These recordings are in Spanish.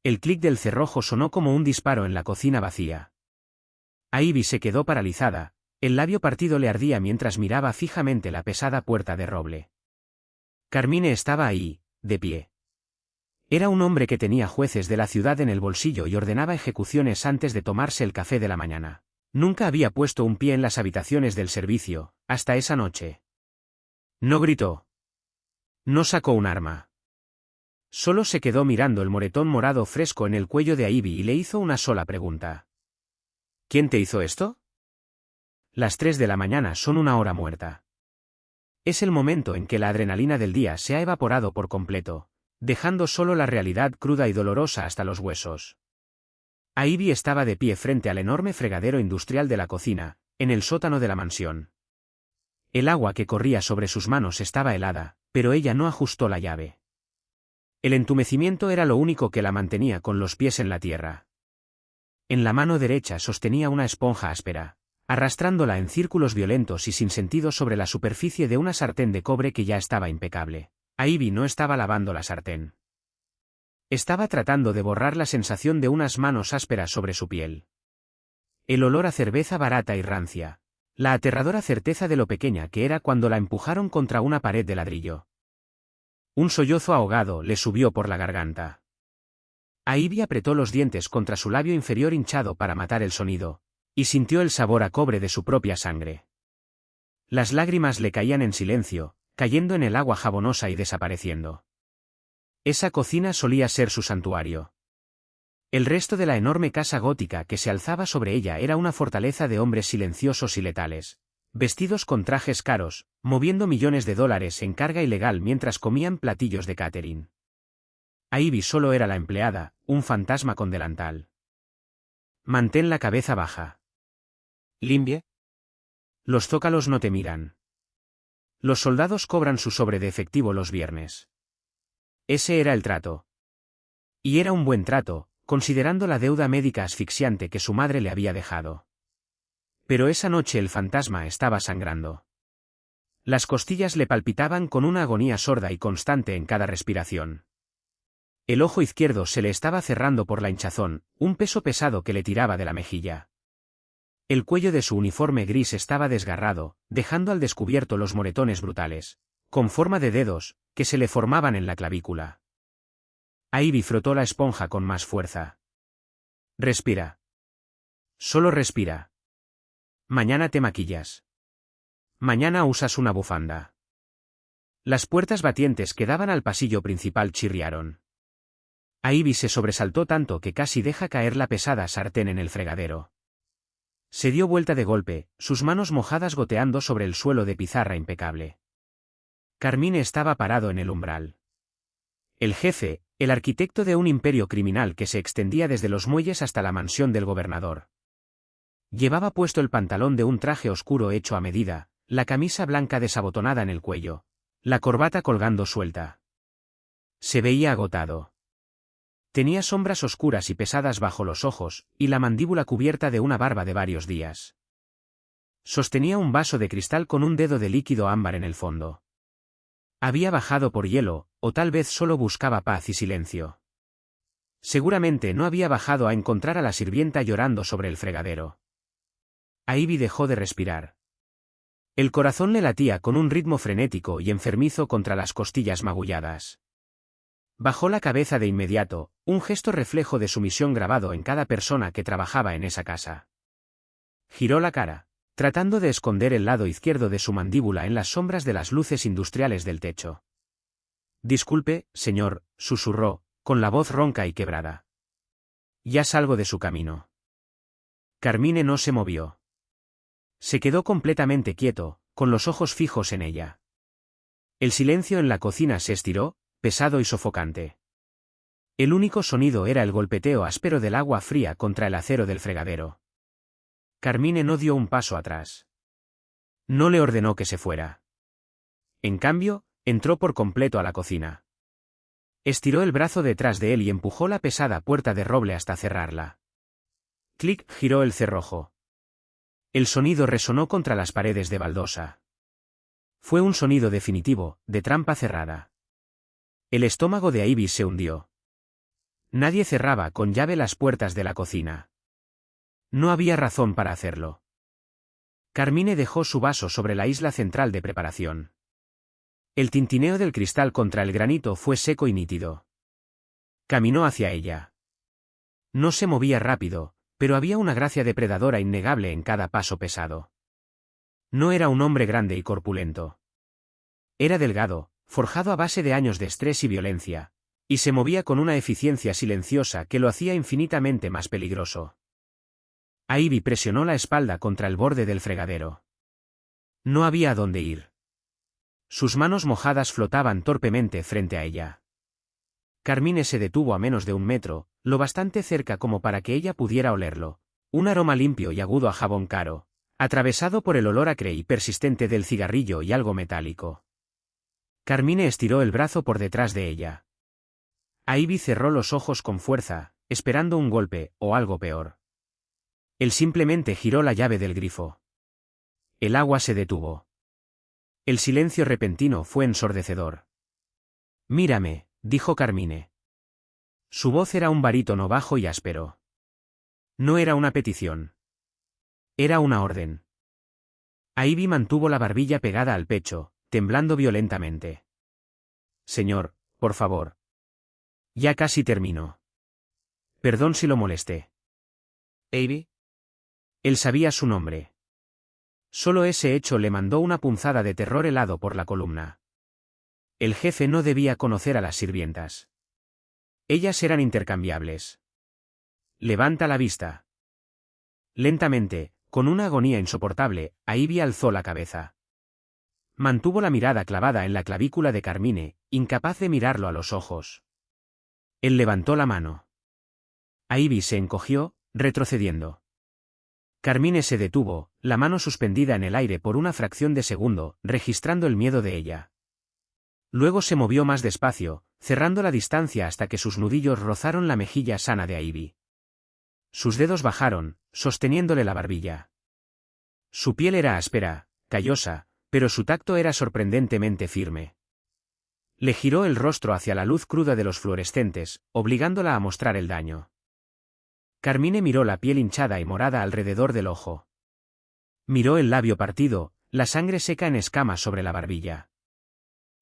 El clic del cerrojo sonó como un disparo en la cocina vacía. Ivy se quedó paralizada, el labio partido le ardía mientras miraba fijamente la pesada puerta de roble. Carmine estaba ahí, de pie. Era un hombre que tenía jueces de la ciudad en el bolsillo y ordenaba ejecuciones antes de tomarse el café de la mañana. Nunca había puesto un pie en las habitaciones del servicio, hasta esa noche. No gritó. No sacó un arma. Solo se quedó mirando el moretón morado fresco en el cuello de Ivy y le hizo una sola pregunta. ¿Quién te hizo esto? Las 3 de la mañana son una hora muerta. Es el momento en que la adrenalina del día se ha evaporado por completo, dejando solo la realidad cruda y dolorosa hasta los huesos. Ivy estaba de pie frente al enorme fregadero industrial de la cocina, en el sótano de la mansión. El agua que corría sobre sus manos estaba helada, pero ella no ajustó la llave. El entumecimiento era lo único que la mantenía con los pies en la tierra. En la mano derecha sostenía una esponja áspera, arrastrándola en círculos violentos y sin sentido sobre la superficie de una sartén de cobre que ya estaba impecable. Ivy no estaba lavando la sartén. Estaba tratando de borrar la sensación de unas manos ásperas sobre su piel. El olor a cerveza barata y rancia. La aterradora certeza de lo pequeña que era cuando la empujaron contra una pared de ladrillo. Un sollozo ahogado le subió por la garganta. Ivy apretó los dientes contra su labio inferior hinchado para matar el sonido, y sintió el sabor a cobre de su propia sangre. Las lágrimas le caían en silencio, cayendo en el agua jabonosa y desapareciendo. Esa cocina solía ser su santuario. El resto de la enorme casa gótica que se alzaba sobre ella era una fortaleza de hombres silenciosos y letales, vestidos con trajes caros, moviendo millones de dólares en carga ilegal mientras comían platillos de catering. Ivy solo era la empleada, un fantasma con delantal. Mantén la cabeza baja. ¿Limpie? Los zócalos no te miran. Los soldados cobran su sobre de efectivo los viernes. Ese era el trato. Y era un buen trato, considerando la deuda médica asfixiante que su madre le había dejado. Pero esa noche el fantasma estaba sangrando. Las costillas le palpitaban con una agonía sorda y constante en cada respiración. El ojo izquierdo se le estaba cerrando por la hinchazón, un peso pesado que le tiraba de la mejilla. El cuello de su uniforme gris estaba desgarrado, dejando al descubierto los moretones brutales, con forma de dedos, que se le formaban en la clavícula. Ivy frotó la esponja con más fuerza. Respira. Solo respira. Mañana te maquillas. Mañana usas una bufanda. Las puertas batientes que daban al pasillo principal chirriaron. Ivy se sobresaltó tanto que casi deja caer la pesada sartén en el fregadero. Se dio vuelta de golpe, sus manos mojadas goteando sobre el suelo de pizarra impecable. Carmine estaba parado en el umbral. El jefe, el arquitecto de un imperio criminal que se extendía desde los muelles hasta la mansión del gobernador. Llevaba puesto el pantalón de un traje oscuro hecho a medida, la camisa blanca desabotonada en el cuello, la corbata colgando suelta. Se veía agotado. Tenía sombras oscuras y pesadas bajo los ojos, y la mandíbula cubierta de una barba de varios días. Sostenía un vaso de cristal con un dedo de líquido ámbar en el fondo. Había bajado por hielo, o tal vez solo buscaba paz y silencio. Seguramente no había bajado a encontrar a la sirvienta llorando sobre el fregadero. Ivy dejó de respirar. El corazón le latía con un ritmo frenético y enfermizo contra las costillas magulladas. Bajó la cabeza de inmediato, un gesto reflejo de sumisión grabado en cada persona que trabajaba en esa casa. Giró la cara, tratando de esconder el lado izquierdo de su mandíbula en las sombras de las luces industriales del techo. Disculpe, señor, susurró, con la voz ronca y quebrada. Ya salgo de su camino. Carmine no se movió. Se quedó completamente quieto, con los ojos fijos en ella. El silencio en la cocina se estiró, pesado y sofocante. El único sonido era el golpeteo áspero del agua fría contra el acero del fregadero. Carmine no dio un paso atrás. No le ordenó que se fuera. En cambio, entró por completo a la cocina. Estiró el brazo detrás de él y empujó la pesada puerta de roble hasta cerrarla. Clic, giró el cerrojo. El sonido resonó contra las paredes de baldosa. Fue un sonido definitivo, de trampa cerrada. El estómago de Ivy se hundió. Nadie cerraba con llave las puertas de la cocina. No había razón para hacerlo. Carmine dejó su vaso sobre la isla central de preparación. El tintineo del cristal contra el granito fue seco y nítido. Caminó hacia ella. No se movía rápido, pero había una gracia depredadora innegable en cada paso pesado. No era un hombre grande y corpulento. Era delgado, forjado a base de años de estrés y violencia, y se movía con una eficiencia silenciosa que lo hacía infinitamente más peligroso. Ivy presionó la espalda contra el borde del fregadero. No había a dónde ir. Sus manos mojadas flotaban torpemente frente a ella. Carmine se detuvo a menos de 1 metro, lo bastante cerca como para que ella pudiera olerlo. Un aroma limpio y agudo a jabón caro, atravesado por el olor acre y persistente del cigarrillo y algo metálico. Carmine estiró el brazo por detrás de ella. Ivy cerró los ojos con fuerza, esperando un golpe, o algo peor. Él simplemente giró la llave del grifo. El agua se detuvo. El silencio repentino fue ensordecedor. «Mírame», dijo Carmine. Su voz era un barítono bajo y áspero. No era una petición. Era una orden. Ivy mantuvo la barbilla pegada al pecho, temblando violentamente. «Señor, por favor». «Ya casi termino. Perdón si lo molesté». «¿Ivy?» Él sabía su nombre. Solo ese hecho le mandó una punzada de terror helado por la columna. El jefe no debía conocer a las sirvientas. Ellas eran intercambiables. «Levanta la vista». Lentamente, con una agonía insoportable, Ivy alzó la cabeza. Mantuvo la mirada clavada en la clavícula de Carmine, incapaz de mirarlo a los ojos. Él levantó la mano. Ivy se encogió, retrocediendo. Carmine se detuvo, la mano suspendida en el aire por una fracción de segundo, registrando el miedo de ella. Luego se movió más despacio, cerrando la distancia hasta que sus nudillos rozaron la mejilla sana de Ivy. Sus dedos bajaron, sosteniéndole la barbilla. Su piel era áspera, callosa, pero su tacto era sorprendentemente firme. Le giró el rostro hacia la luz cruda de los fluorescentes, obligándola a mostrar el daño. Carmine miró la piel hinchada y morada alrededor del ojo. Miró el labio partido, la sangre seca en escamas sobre la barbilla.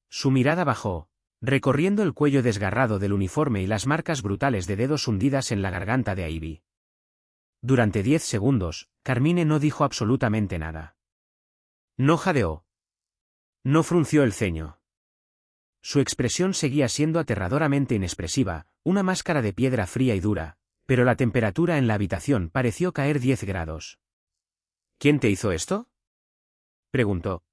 Su mirada bajó, recorriendo el cuello desgarrado del uniforme y las marcas brutales de dedos hundidas en la garganta de Ivy. Durante 10 segundos, Carmine no dijo absolutamente nada. No jadeó. No frunció el ceño. Su expresión seguía siendo aterradoramente inexpresiva, una máscara de piedra fría y dura, pero la temperatura en la habitación pareció caer 10 grados. «¿Quién te hizo esto?», preguntó.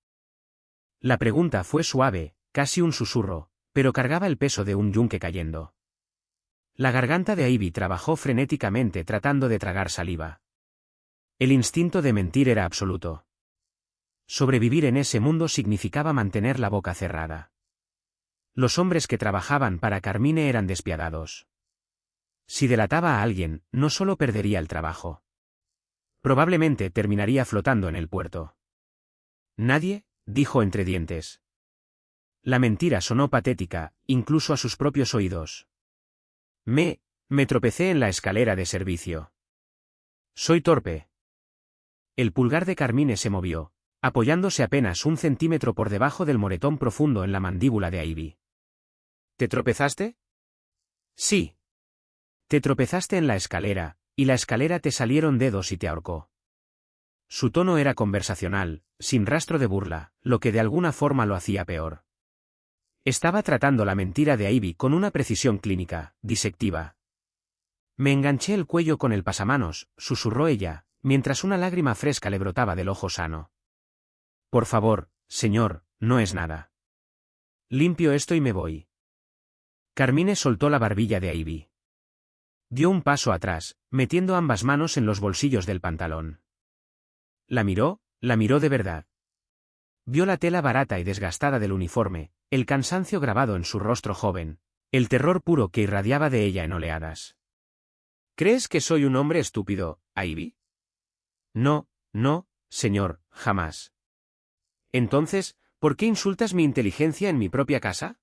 La pregunta fue suave, casi un susurro, pero cargaba el peso de un yunque cayendo. La garganta de Ivy trabajó frenéticamente tratando de tragar saliva. El instinto de mentir era absoluto. Sobrevivir en ese mundo significaba mantener la boca cerrada. Los hombres que trabajaban para Carmine eran despiadados. Si delataba a alguien, no solo perdería el trabajo. Probablemente terminaría flotando en el puerto. «Nadie», dijo entre dientes. La mentira sonó patética, incluso a sus propios oídos. Me tropecé en la escalera de servicio. Soy torpe». El pulgar de Carmine se movió, apoyándose apenas 1 centímetro por debajo del moretón profundo en la mandíbula de Ivy. «¿Te tropezaste?» «Sí. Te tropezaste en la escalera, y la escalera te salieron dedos y te ahorcó». Su tono era conversacional, sin rastro de burla, lo que de alguna forma lo hacía peor. Estaba tratando la mentira de Ivy con una precisión clínica, disectiva. «Me enganché el cuello con el pasamanos», susurró ella, mientras una lágrima fresca le brotaba del ojo sano. «Por favor, señor, no es nada. Limpio esto y me voy». Carmine soltó la barbilla de Ivy. Dio un paso atrás, metiendo ambas manos en los bolsillos del pantalón. La miró de verdad. Vio la tela barata y desgastada del uniforme, el cansancio grabado en su rostro joven, el terror puro que irradiaba de ella en oleadas. «¿Crees que soy un hombre estúpido, Ivy?» «No, señor, jamás». «Entonces, ¿por qué insultas mi inteligencia en mi propia casa?»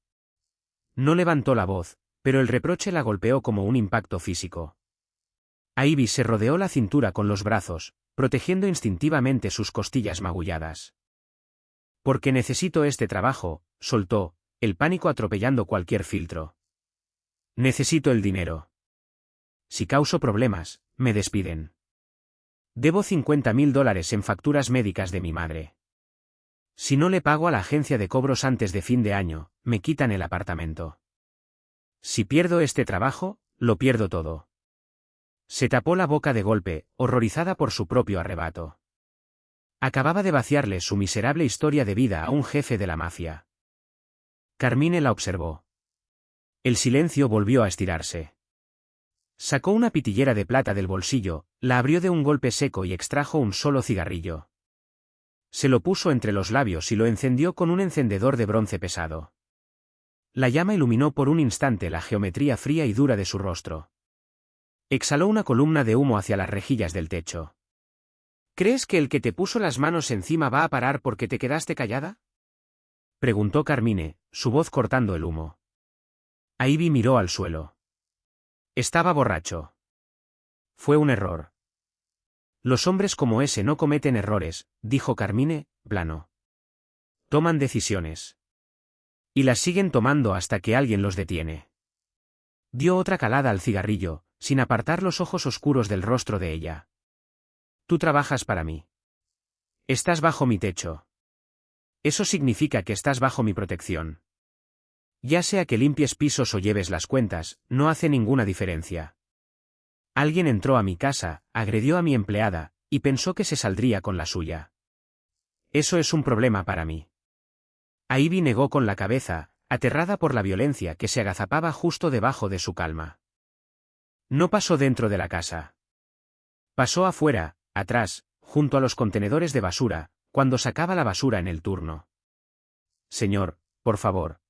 No levantó la voz, Pero el reproche la golpeó como un impacto físico. Ivy se rodeó la cintura con los brazos, protegiendo instintivamente sus costillas magulladas. Porque necesito este trabajo, soltó, el pánico atropellando cualquier filtro. Necesito el dinero. Si causo problemas, me despiden. Debo $50.000 en facturas médicas de mi madre. Si no le pago a la agencia de cobros antes de fin de año, me quitan el apartamento. Si pierdo este trabajo, lo pierdo todo. Se tapó la boca de golpe, horrorizada por su propio arrebato. Acababa de vaciarle su miserable historia de vida a un jefe de la mafia. Carmine la observó. El silencio volvió a estirarse. Sacó una pitillera de plata del bolsillo, la abrió de un golpe seco y extrajo un solo cigarrillo. Se lo puso entre los labios y lo encendió con un encendedor de bronce pesado. La llama iluminó por un instante la geometría fría y dura de su rostro. Exhaló una columna de humo hacia las rejillas del techo. ¿Crees que el que te puso las manos encima va a parar porque te quedaste callada? Preguntó Carmine, su voz cortando el humo. Ivy miró al suelo. Estaba borracho. Fue un error. Los hombres como ese no cometen errores, dijo Carmine, plano. Toman decisiones. Y las siguen tomando hasta que alguien los detiene. Dio otra calada al cigarrillo, sin apartar los ojos oscuros del rostro de ella. Tú trabajas para mí. Estás bajo mi techo. Eso significa que estás bajo mi protección. Ya sea que limpies pisos o lleves las cuentas, no hace ninguna diferencia. Alguien entró a mi casa, agredió a mi empleada, y pensó que se saldría con la suya. Eso es un problema para mí. Ivy negó con la cabeza, aterrada por la violencia que se agazapaba justo debajo de su calma. No pasó dentro de la casa. Pasó afuera, atrás, junto a los contenedores de basura, cuando sacaba la basura en el turno. Señor, por favor.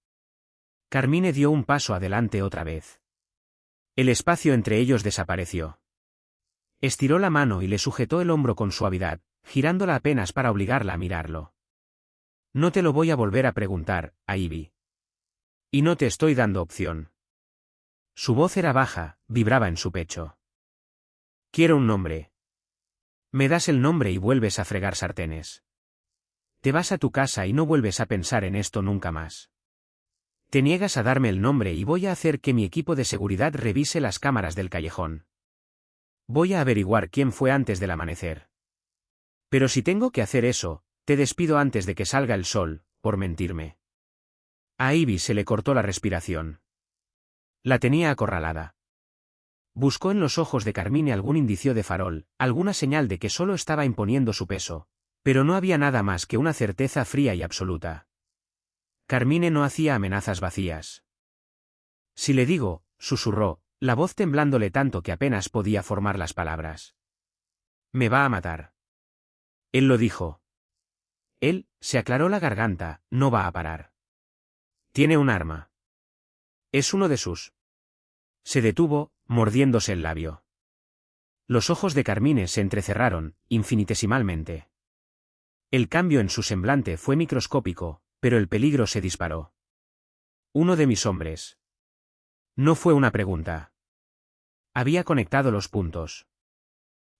Carmine dio un paso adelante otra vez. El espacio entre ellos desapareció. Estiró la mano y le sujetó el hombro con suavidad, girándola apenas para obligarla a mirarlo. No te lo voy a volver a preguntar, Ivy. Y no te estoy dando opción. Su voz era baja, vibraba en su pecho. Quiero un nombre. Me das el nombre y vuelves a fregar sartenes. Te vas a tu casa y no vuelves a pensar en esto nunca más. Te niegas a darme el nombre y voy a hacer que mi equipo de seguridad revise las cámaras del callejón. Voy a averiguar quién fue antes del amanecer. Pero si tengo que hacer eso, te despido antes de que salga el sol, por mentirme. A Ivy se le cortó la respiración. La tenía acorralada. Buscó en los ojos de Carmine algún indicio de farol, alguna señal de que solo estaba imponiendo su peso, pero no había nada más que una certeza fría y absoluta. Carmine no hacía amenazas vacías. Si le digo, susurró, la voz temblándole tanto que apenas podía formar las palabras. Me va a matar. Él lo dijo. Él, se aclaró la garganta, no va a parar. Tiene un arma. Es uno de sus. Se detuvo, mordiéndose el labio. Los ojos de Carmine se entrecerraron, infinitesimalmente. El cambio en su semblante fue microscópico, pero el peligro se disparó. Uno de mis hombres. No fue una pregunta. Había conectado los puntos.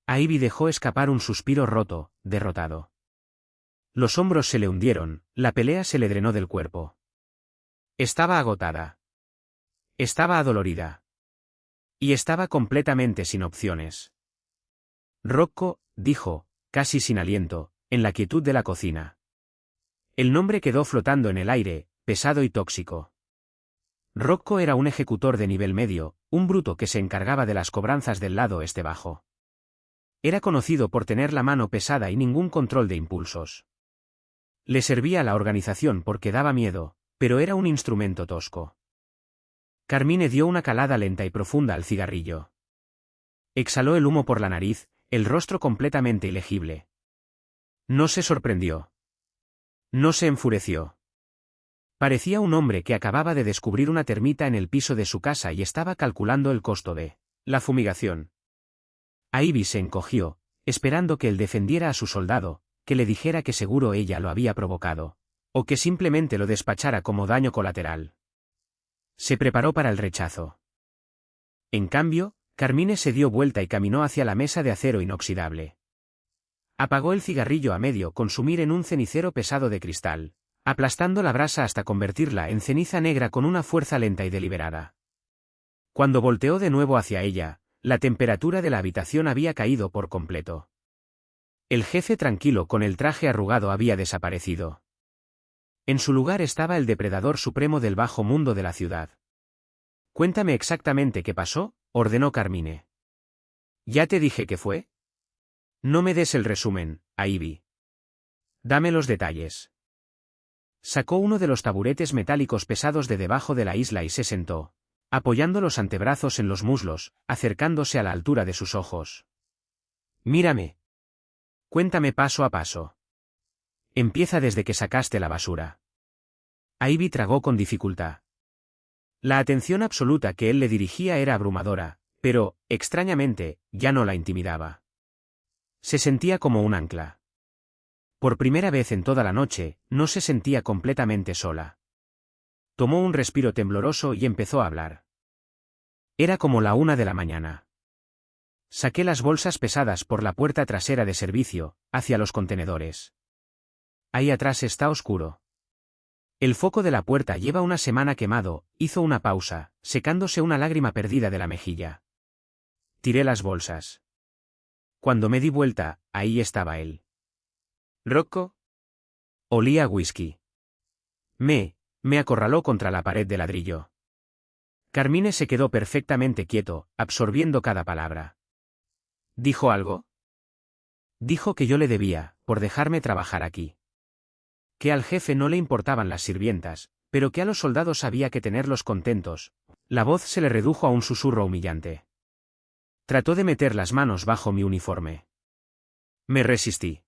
Ivy dejó escapar un suspiro roto, derrotado. Los hombros se le hundieron, la pelea se le drenó del cuerpo. Estaba agotada. Estaba adolorida. Y estaba completamente sin opciones. Rocco, dijo, casi sin aliento, en la quietud de la cocina. El nombre quedó flotando en el aire, pesado y tóxico. Rocco era un ejecutor de nivel medio, un bruto que se encargaba de las cobranzas del lado este bajo. Era conocido por tener la mano pesada y ningún control de impulsos. Le servía a la organización porque daba miedo, pero era un instrumento tosco. Carmine dio una calada lenta y profunda al cigarrillo. Exhaló el humo por la nariz, el rostro completamente ilegible. No se sorprendió. No se enfureció. Parecía un hombre que acababa de descubrir una termita en el piso de su casa y estaba calculando el costo de la fumigación. Ivy se encogió, esperando que él defendiera a su soldado, que le dijera que seguro ella lo había provocado, o que simplemente lo despachara como daño colateral. Se preparó para el rechazo. En cambio, Carmine se dio vuelta y caminó hacia la mesa de acero inoxidable. Apagó el cigarrillo a medio consumir en un cenicero pesado de cristal, aplastando la brasa hasta convertirla en ceniza negra con una fuerza lenta y deliberada. Cuando volteó de nuevo hacia ella, la temperatura de la habitación había caído por completo. El jefe tranquilo con el traje arrugado había desaparecido. En su lugar estaba el depredador supremo del bajo mundo de la ciudad. «Cuéntame exactamente qué pasó», ordenó Carmine. «Ya te dije qué fue. No me des el resumen, Ivy. Dame los detalles». Sacó uno de los taburetes metálicos pesados de debajo de la isla y se sentó, apoyando los antebrazos en los muslos, acercándose a la altura de sus ojos. «Mírame. Cuéntame paso a paso. Empieza desde que sacaste la basura». Ivy tragó con dificultad. La atención absoluta que él le dirigía era abrumadora, pero, extrañamente, ya no la intimidaba. Se sentía como un ancla. Por primera vez en toda la noche, no se sentía completamente sola. Tomó un respiro tembloroso y empezó a hablar. Era como la 1 de la mañana. Saqué las bolsas pesadas por la puerta trasera de servicio, hacia los contenedores. Ahí atrás está oscuro. El foco de la puerta lleva una semana quemado, hizo una pausa, secándose una lágrima perdida de la mejilla. Tiré las bolsas. Cuando me di vuelta, ahí estaba él. ¿Rocco? Olía a whisky. Me acorraló contra la pared de ladrillo. Carmine se quedó perfectamente quieto, absorbiendo cada palabra. ¿Dijo algo? Dijo que yo le debía, por dejarme trabajar aquí. Que al jefe no le importaban las sirvientas, pero que a los soldados había que tenerlos contentos. La voz se le redujo a un susurro humillante. Trató de meter las manos bajo mi uniforme. Me resistí.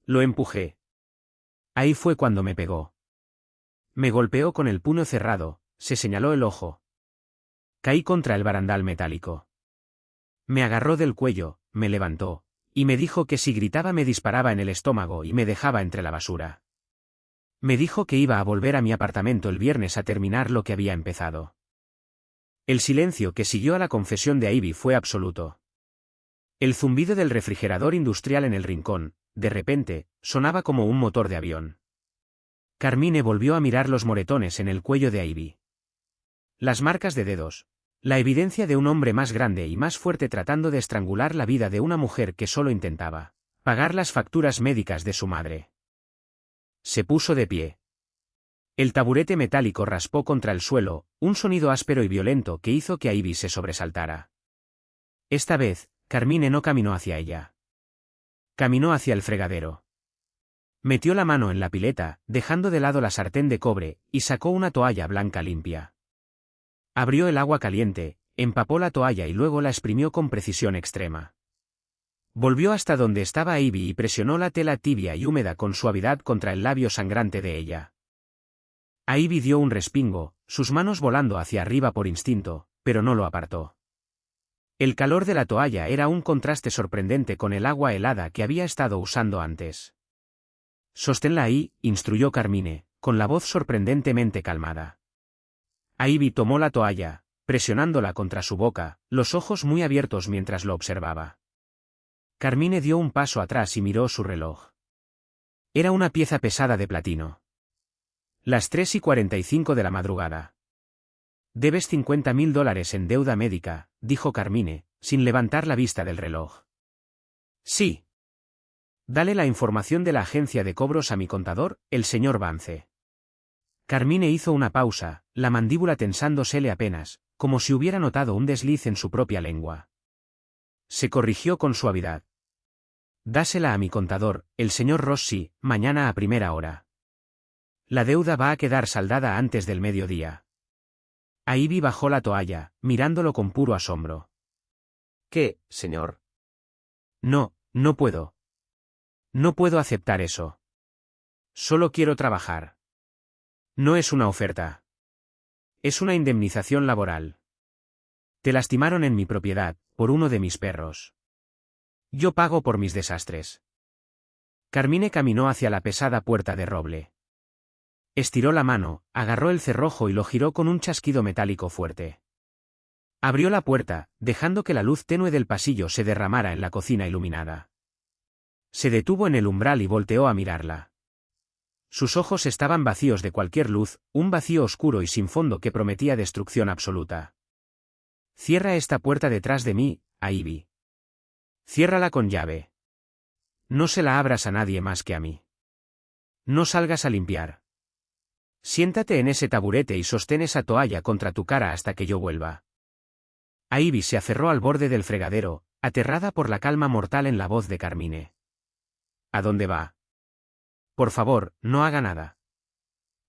Lo empujé. Ahí fue cuando me pegó. Me golpeó con el puño cerrado, se señaló el ojo. Caí contra el barandal metálico. Me agarró del cuello, me levantó, y me dijo que si gritaba me disparaba en el estómago y me dejaba entre la basura. Me dijo que iba a volver a mi apartamento el viernes a terminar lo que había empezado. El silencio que siguió a la confesión de Ivy fue absoluto. El zumbido del refrigerador industrial en el rincón, de repente, sonaba como un motor de avión. Carmine volvió a mirar los moretones en el cuello de Ivy. Las marcas de dedos. La evidencia de un hombre más grande y más fuerte tratando de estrangular la vida de una mujer que solo intentaba pagar las facturas médicas de su madre. Se puso de pie. El taburete metálico raspó contra el suelo, un sonido áspero y violento que hizo que Ivy se sobresaltara. Esta vez, Carmine no caminó hacia ella. Caminó hacia el fregadero. Metió la mano en la pileta, dejando de lado la sartén de cobre, y sacó una toalla blanca limpia. Abrió el agua caliente, empapó la toalla y luego la exprimió con precisión extrema. Volvió hasta donde estaba Ivy y presionó la tela tibia y húmeda con suavidad contra el labio sangrante de ella. Ivy dio un respingo, sus manos volando hacia arriba por instinto, pero no lo apartó. El calor de la toalla era un contraste sorprendente con el agua helada que había estado usando antes. «Sosténla ahí», instruyó Carmine, con la voz sorprendentemente calmada. Ivy tomó la toalla, presionándola contra su boca, los ojos muy abiertos mientras lo observaba. Carmine dio un paso atrás y miró su reloj. Era una pieza pesada de platino. Las 3:45 de la madrugada. «Debes $50.000 en deuda médica», dijo Carmine, sin levantar la vista del reloj. «Sí. Dale la información de la agencia de cobros a mi contador, el señor Vance». Carmine hizo una pausa, la mandíbula tensándosele apenas, como si hubiera notado un desliz en su propia lengua. Se corrigió con suavidad. «Dásela a mi contador, el señor Rossi, mañana a primera hora. La deuda va a quedar saldada antes del mediodía». Ivy bajó la toalla, mirándolo con puro asombro. «¿Qué, señor?» «No, no puedo. No puedo aceptar eso. Solo quiero trabajar. No es una oferta. Es una indemnización laboral. Te lastimaron en mi propiedad, por uno de mis perros. Yo pago por mis desastres». Carmine caminó hacia la pesada puerta de roble. Estiró la mano, agarró el cerrojo y lo giró con un chasquido metálico fuerte. Abrió la puerta, dejando que la luz tenue del pasillo se derramara en la cocina iluminada. Se detuvo en el umbral y volteó a mirarla. Sus ojos estaban vacíos de cualquier luz, un vacío oscuro y sin fondo que prometía destrucción absoluta. Cierra esta puerta detrás de mí, Ivy. Ciérrala con llave. No se la abras a nadie más que a mí. No salgas a limpiar. Siéntate en ese taburete y sostén esa toalla contra tu cara hasta que yo vuelva. Ivy se aferró al borde del fregadero, aterrada por la calma mortal en la voz de Carmine. ¿A dónde va? Por favor, no haga nada.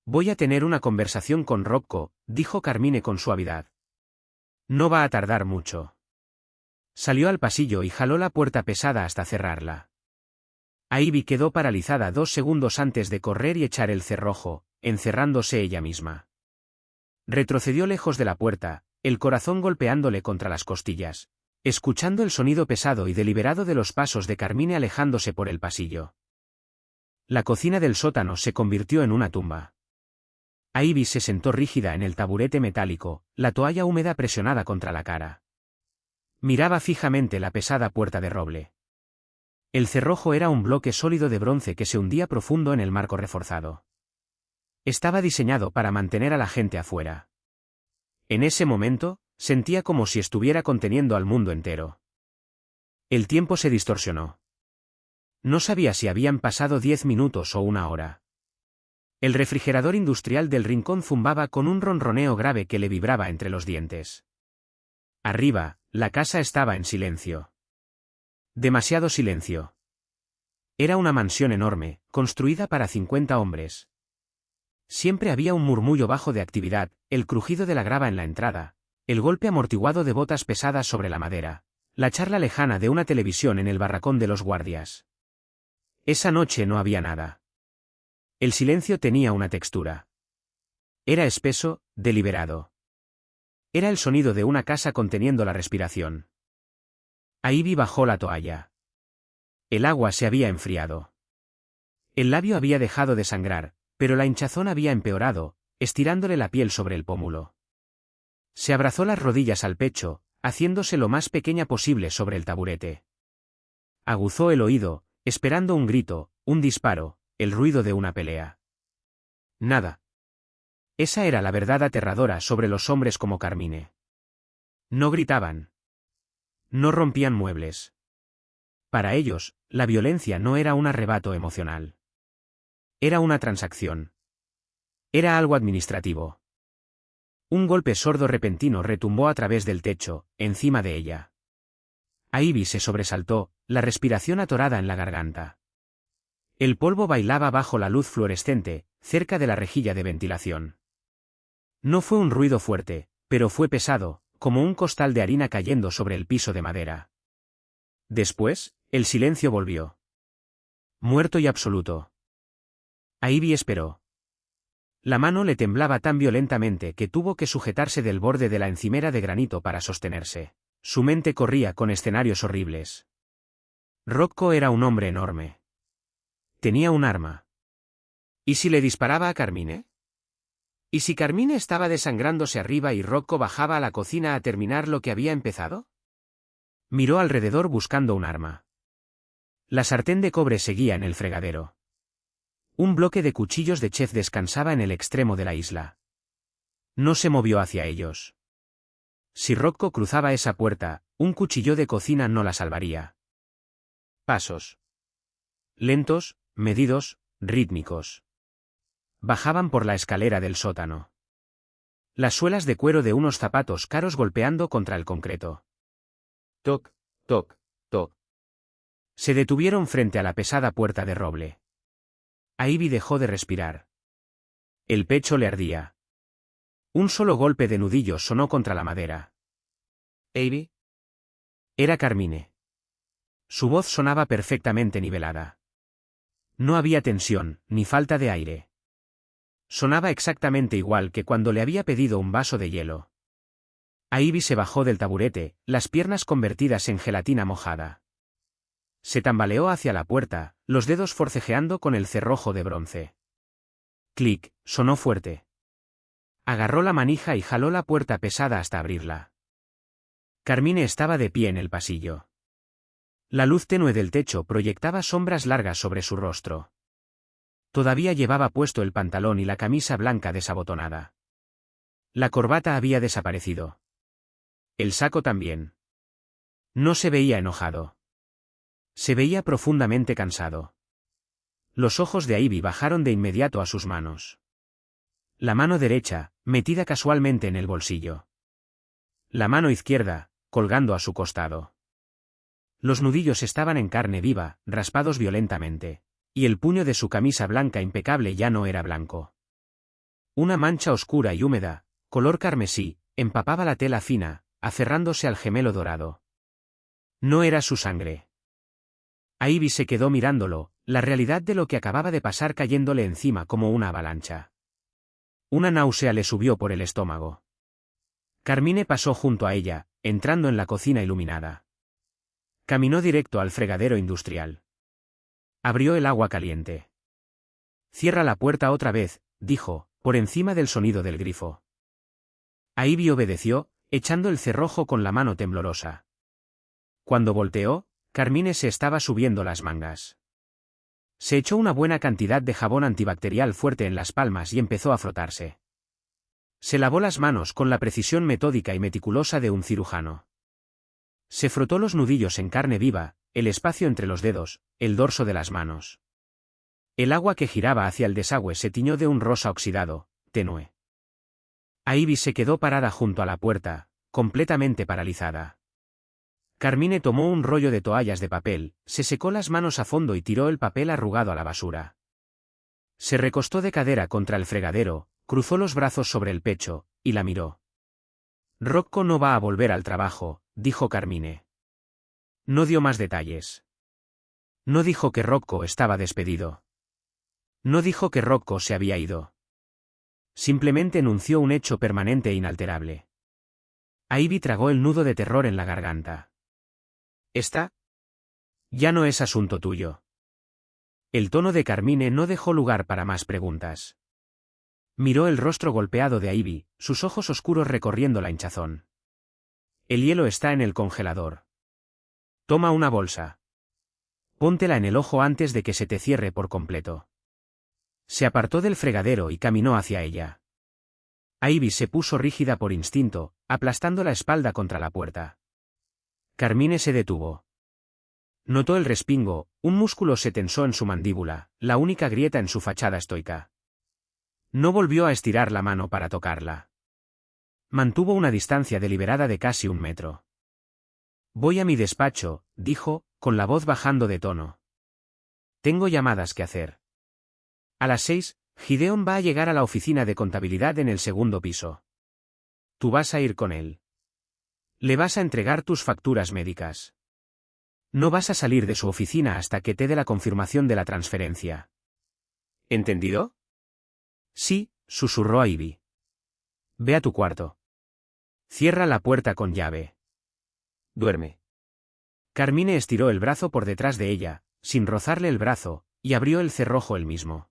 Voy a tener una conversación con Rocco, dijo Carmine con suavidad. No va a tardar mucho. Salió al pasillo y jaló la puerta pesada hasta cerrarla. Ivy quedó paralizada 2 segundos antes de correr y echar el cerrojo, encerrándose ella misma. Retrocedió lejos de la puerta, el corazón golpeándole contra las costillas, escuchando el sonido pesado y deliberado de los pasos de Carmine alejándose por el pasillo. La cocina del sótano se convirtió en una tumba. Ivy se sentó rígida en el taburete metálico, la toalla húmeda presionada contra la cara. Miraba fijamente la pesada puerta de roble. El cerrojo era un bloque sólido de bronce que se hundía profundo en el marco reforzado. Estaba diseñado para mantener a la gente afuera. En ese momento, sentía como si estuviera conteniendo al mundo entero. El tiempo se distorsionó. No sabía si habían pasado 10 minutos o 1 hora. El refrigerador industrial del rincón zumbaba con un ronroneo grave que le vibraba entre los dientes. Arriba, la casa estaba en silencio. Demasiado silencio. Era una mansión enorme, construida para 50 hombres. Siempre había un murmullo bajo de actividad, el crujido de la grava en la entrada, el golpe amortiguado de botas pesadas sobre la madera, la charla lejana de una televisión en el barracón de los guardias. Esa noche no había nada. El silencio tenía una textura. Era espeso, deliberado. Era el sonido de una casa conteniendo la respiración. Ivy bajó la toalla. El agua se había enfriado. El labio había dejado de sangrar, pero la hinchazón había empeorado, estirándole la piel sobre el pómulo. Se abrazó las rodillas al pecho, haciéndose lo más pequeña posible sobre el taburete. Aguzó el oído, esperando un grito, un disparo, el ruido de una pelea. Nada. Esa era la verdad aterradora sobre los hombres como Carmine. No gritaban. No rompían muebles. Para ellos, la violencia no era un arrebato emocional. Era una transacción. Era algo administrativo. Un golpe sordo repentino retumbó a través del techo, encima de ella. Ivy se sobresaltó, la respiración atorada en la garganta. El polvo bailaba bajo la luz fluorescente, cerca de la rejilla de ventilación. No fue un ruido fuerte, pero fue pesado, como un costal de harina cayendo sobre el piso de madera. Después, el silencio volvió. Muerto y absoluto. Ivy esperó. La mano le temblaba tan violentamente que tuvo que sujetarse del borde de la encimera de granito para sostenerse. Su mente corría con escenarios horribles. Rocco era un hombre enorme. Tenía un arma. ¿Y si le disparaba a Carmine? ¿Y si Carmine estaba desangrándose arriba y Rocco bajaba a la cocina a terminar lo que había empezado? Miró alrededor buscando un arma. La sartén de cobre seguía en el fregadero. Un bloque de cuchillos de chef descansaba en el extremo de la isla. No se movió hacia ellos. Si Rocco cruzaba esa puerta, un cuchillo de cocina no la salvaría. Pasos. Lentos, medidos, rítmicos. Bajaban por la escalera del sótano. Las suelas de cuero de unos zapatos caros golpeando contra el concreto. Toc, toc, toc. Se detuvieron frente a la pesada puerta de roble. Ivy dejó de respirar. El pecho le ardía. Un solo golpe de nudillo sonó contra la madera. ¿Ivy? Era Carmine. Su voz sonaba perfectamente nivelada. No había tensión, ni falta de aire. Sonaba exactamente igual que cuando le había pedido un vaso de hielo. Ivy se bajó del taburete, las piernas convertidas en gelatina mojada. Se tambaleó hacia la puerta, los dedos forcejeando con el cerrojo de bronce. Clic, sonó fuerte. Agarró la manija y jaló la puerta pesada hasta abrirla. Carmine estaba de pie en el pasillo. La luz tenue del techo proyectaba sombras largas sobre su rostro. Todavía llevaba puesto el pantalón y la camisa blanca desabotonada. La corbata había desaparecido. El saco también. No se veía enojado. Se veía profundamente cansado. Los ojos de Ivy bajaron de inmediato a sus manos. La mano derecha, metida casualmente en el bolsillo. La mano izquierda, colgando a su costado. Los nudillos estaban en carne viva, raspados violentamente. Y el puño de su camisa blanca impecable ya no era blanco. Una mancha oscura y húmeda, color carmesí, empapaba la tela fina, aferrándose al gemelo dorado. No era su sangre. Ivy se quedó mirándolo, la realidad de lo que acababa de pasar cayéndole encima como una avalancha. Una náusea le subió por el estómago. Carmine pasó junto a ella, entrando en la cocina iluminada. Caminó directo al fregadero industrial. Abrió el agua caliente. Cierra la puerta otra vez, dijo, por encima del sonido del grifo. Ivy obedeció, echando el cerrojo con la mano temblorosa. Cuando volteó, Carmine se estaba subiendo las mangas. Se echó una buena cantidad de jabón antibacterial fuerte en las palmas y empezó a frotarse. Se lavó las manos con la precisión metódica y meticulosa de un cirujano. Se frotó los nudillos en carne viva, el espacio entre los dedos, el dorso de las manos. El agua que giraba hacia el desagüe se tiñó de un rosa oxidado, tenue. Ivy se quedó parada junto a la puerta, completamente paralizada. Carmine tomó un rollo de toallas de papel, se secó las manos a fondo y tiró el papel arrugado a la basura. Se recostó de cadera contra el fregadero, cruzó los brazos sobre el pecho, y la miró. Rocco no va a volver al trabajo, dijo Carmine. No dio más detalles. No dijo que Rocco estaba despedido. No dijo que Rocco se había ido. Simplemente enunció un hecho permanente e inalterable. Ivy tragó el nudo de terror en la garganta. ¿Está? Ya no es asunto tuyo. El tono de Carmine no dejó lugar para más preguntas. Miró el rostro golpeado de Ivy, sus ojos oscuros recorriendo la hinchazón. El hielo está en el congelador. Toma una bolsa. Póntela en el ojo antes de que se te cierre por completo. Se apartó del fregadero y caminó hacia ella. Ivy se puso rígida por instinto, aplastando la espalda contra la puerta. Carmine se detuvo. Notó el respingo, un músculo se tensó en su mandíbula, la única grieta en su fachada estoica. No volvió a estirar la mano para tocarla. Mantuvo una distancia deliberada de casi 1 metro. Voy a mi despacho, dijo, con la voz bajando de tono. Tengo llamadas que hacer. A las 6, Gideon va a llegar a la oficina de contabilidad en el 2.º piso. Tú vas a ir con él. Le vas a entregar tus facturas médicas. No vas a salir de su oficina hasta que te dé la confirmación de la transferencia. ¿Entendido? Sí, susurró Ivy. Ve a tu cuarto. Cierra la puerta con llave. Duerme. Carmine estiró el brazo por detrás de ella, sin rozarle el brazo, y abrió el cerrojo él mismo.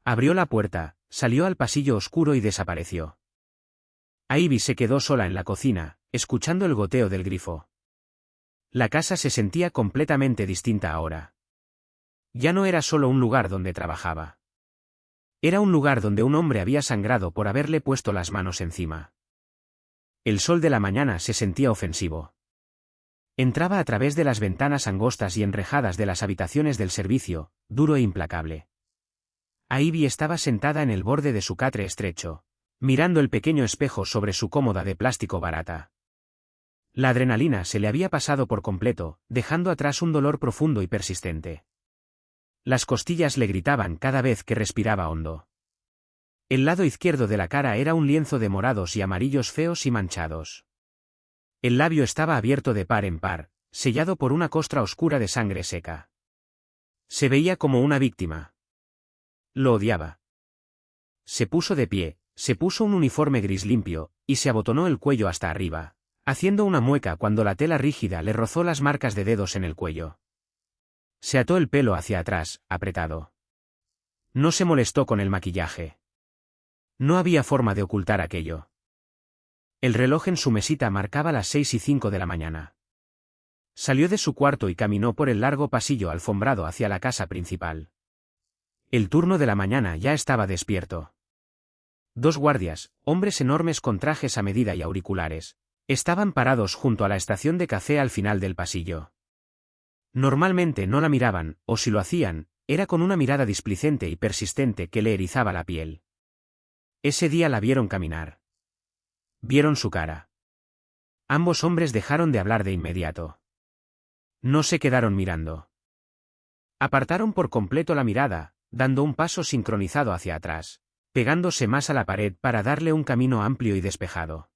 Abrió la puerta, salió al pasillo oscuro y desapareció. Ivy se quedó sola en la cocina, escuchando el goteo del grifo. La casa se sentía completamente distinta ahora. Ya no era solo un lugar donde trabajaba. Era un lugar donde un hombre había sangrado por haberle puesto las manos encima. El sol de la mañana se sentía ofensivo. Entraba a través de las ventanas angostas y enrejadas de las habitaciones del servicio, duro e implacable. Ivy estaba sentada en el borde de su catre estrecho, mirando el pequeño espejo sobre su cómoda de plástico barata. La adrenalina se le había pasado por completo, dejando atrás un dolor profundo y persistente. Las costillas le gritaban cada vez que respiraba hondo. El lado izquierdo de la cara era un lienzo de morados y amarillos feos y manchados. El labio estaba abierto de par en par, sellado por una costra oscura de sangre seca. Se veía como una víctima. Lo odiaba. Se puso de pie, se puso un uniforme gris limpio, y se abotonó el cuello hasta arriba, haciendo una mueca cuando la tela rígida le rozó las marcas de dedos en el cuello. Se ató el pelo hacia atrás, apretado. No se molestó con el maquillaje. No había forma de ocultar aquello. El reloj en su mesita marcaba las 6:05 de la mañana. Salió de su cuarto y caminó por el largo pasillo alfombrado hacia la casa principal. El turno de la mañana ya estaba despierto. 2 guardias, hombres enormes con trajes a medida y auriculares, estaban parados junto a la estación de café al final del pasillo. Normalmente no la miraban, o si lo hacían, era con una mirada displicente y persistente que le erizaba la piel. Ese día la vieron caminar. Vieron su cara. Ambos hombres dejaron de hablar de inmediato. No se quedaron mirando. Apartaron por completo la mirada, dando un paso sincronizado hacia atrás, pegándose más a la pared para darle un camino amplio y despejado.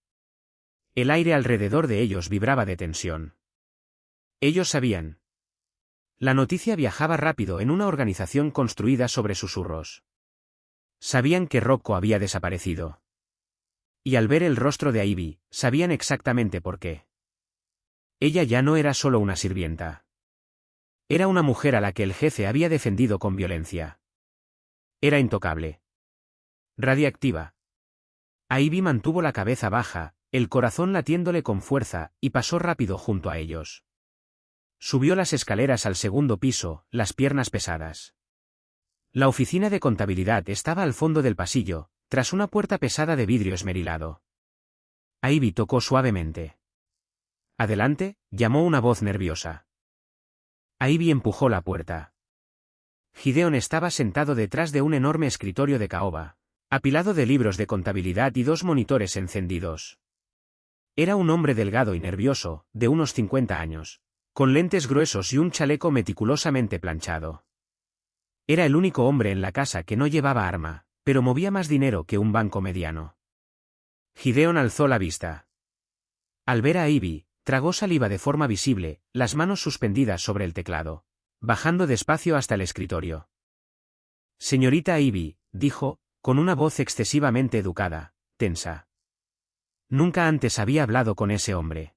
El aire alrededor de ellos vibraba de tensión. Ellos sabían. La noticia viajaba rápido en una organización construida sobre susurros. Sabían que Rocco había desaparecido. Y al ver el rostro de Ivy, sabían exactamente por qué. Ella ya no era solo una sirvienta. Era una mujer a la que el jefe había defendido con violencia. Era intocable. Radiactiva. Ivy mantuvo la cabeza baja, el corazón latiéndole con fuerza, y pasó rápido junto a ellos. Subió las escaleras al segundo piso, las piernas pesadas. La oficina de contabilidad estaba al fondo del pasillo, tras una puerta pesada de vidrio esmerilado. Ivy tocó suavemente. «Adelante», llamó una voz nerviosa. Ivy empujó la puerta. Gideon estaba sentado detrás de un enorme escritorio de caoba, apilado de libros de contabilidad y 2 monitores encendidos. Era un hombre delgado y nervioso, de unos 50 años, con lentes gruesos y un chaleco meticulosamente planchado. Era el único hombre en la casa que no llevaba arma, pero movía más dinero que un banco mediano. Gideon alzó la vista. Al ver a Ivy, tragó saliva de forma visible, las manos suspendidas sobre el teclado, bajando despacio hasta el escritorio. «Señorita Ivy», dijo, con una voz excesivamente educada, tensa. Nunca antes había hablado con ese hombre.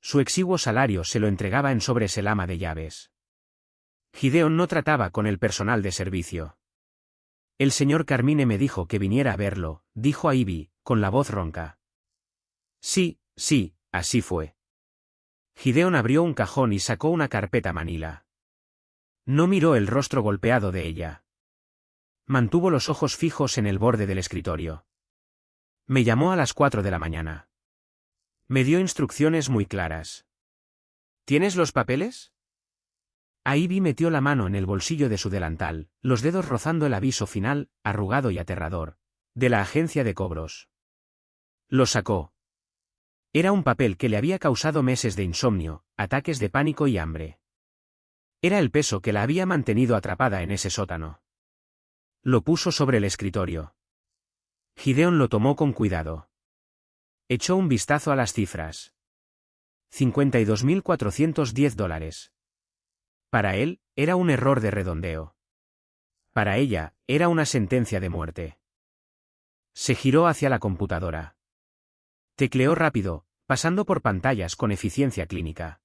Su exiguo salario se lo entregaba en sobres el ama de llaves. Gideon no trataba con el personal de servicio. «El señor Carmine me dijo que viniera a verlo», dijo a Ivy, con la voz ronca. «Sí, sí, así fue». Gideon abrió un cajón y sacó una carpeta manila. No miró el rostro golpeado de ella. Mantuvo los ojos fijos en el borde del escritorio. «Me llamó a las 4 de la mañana. Me dio instrucciones muy claras». «¿Tienes los papeles?» Ivy metió la mano en el bolsillo de su delantal, los dedos rozando el aviso final, arrugado y aterrador, de la agencia de cobros. Lo sacó. Era un papel que le había causado meses de insomnio, ataques de pánico y hambre. Era el peso que la había mantenido atrapada en ese sótano. Lo puso sobre el escritorio. Gideon lo tomó con cuidado. Echó un vistazo a las cifras. $52.410. Para él, era un error de redondeo. Para ella, era una sentencia de muerte. Se giró hacia la computadora. Tecleó rápido, pasando por pantallas con eficiencia clínica.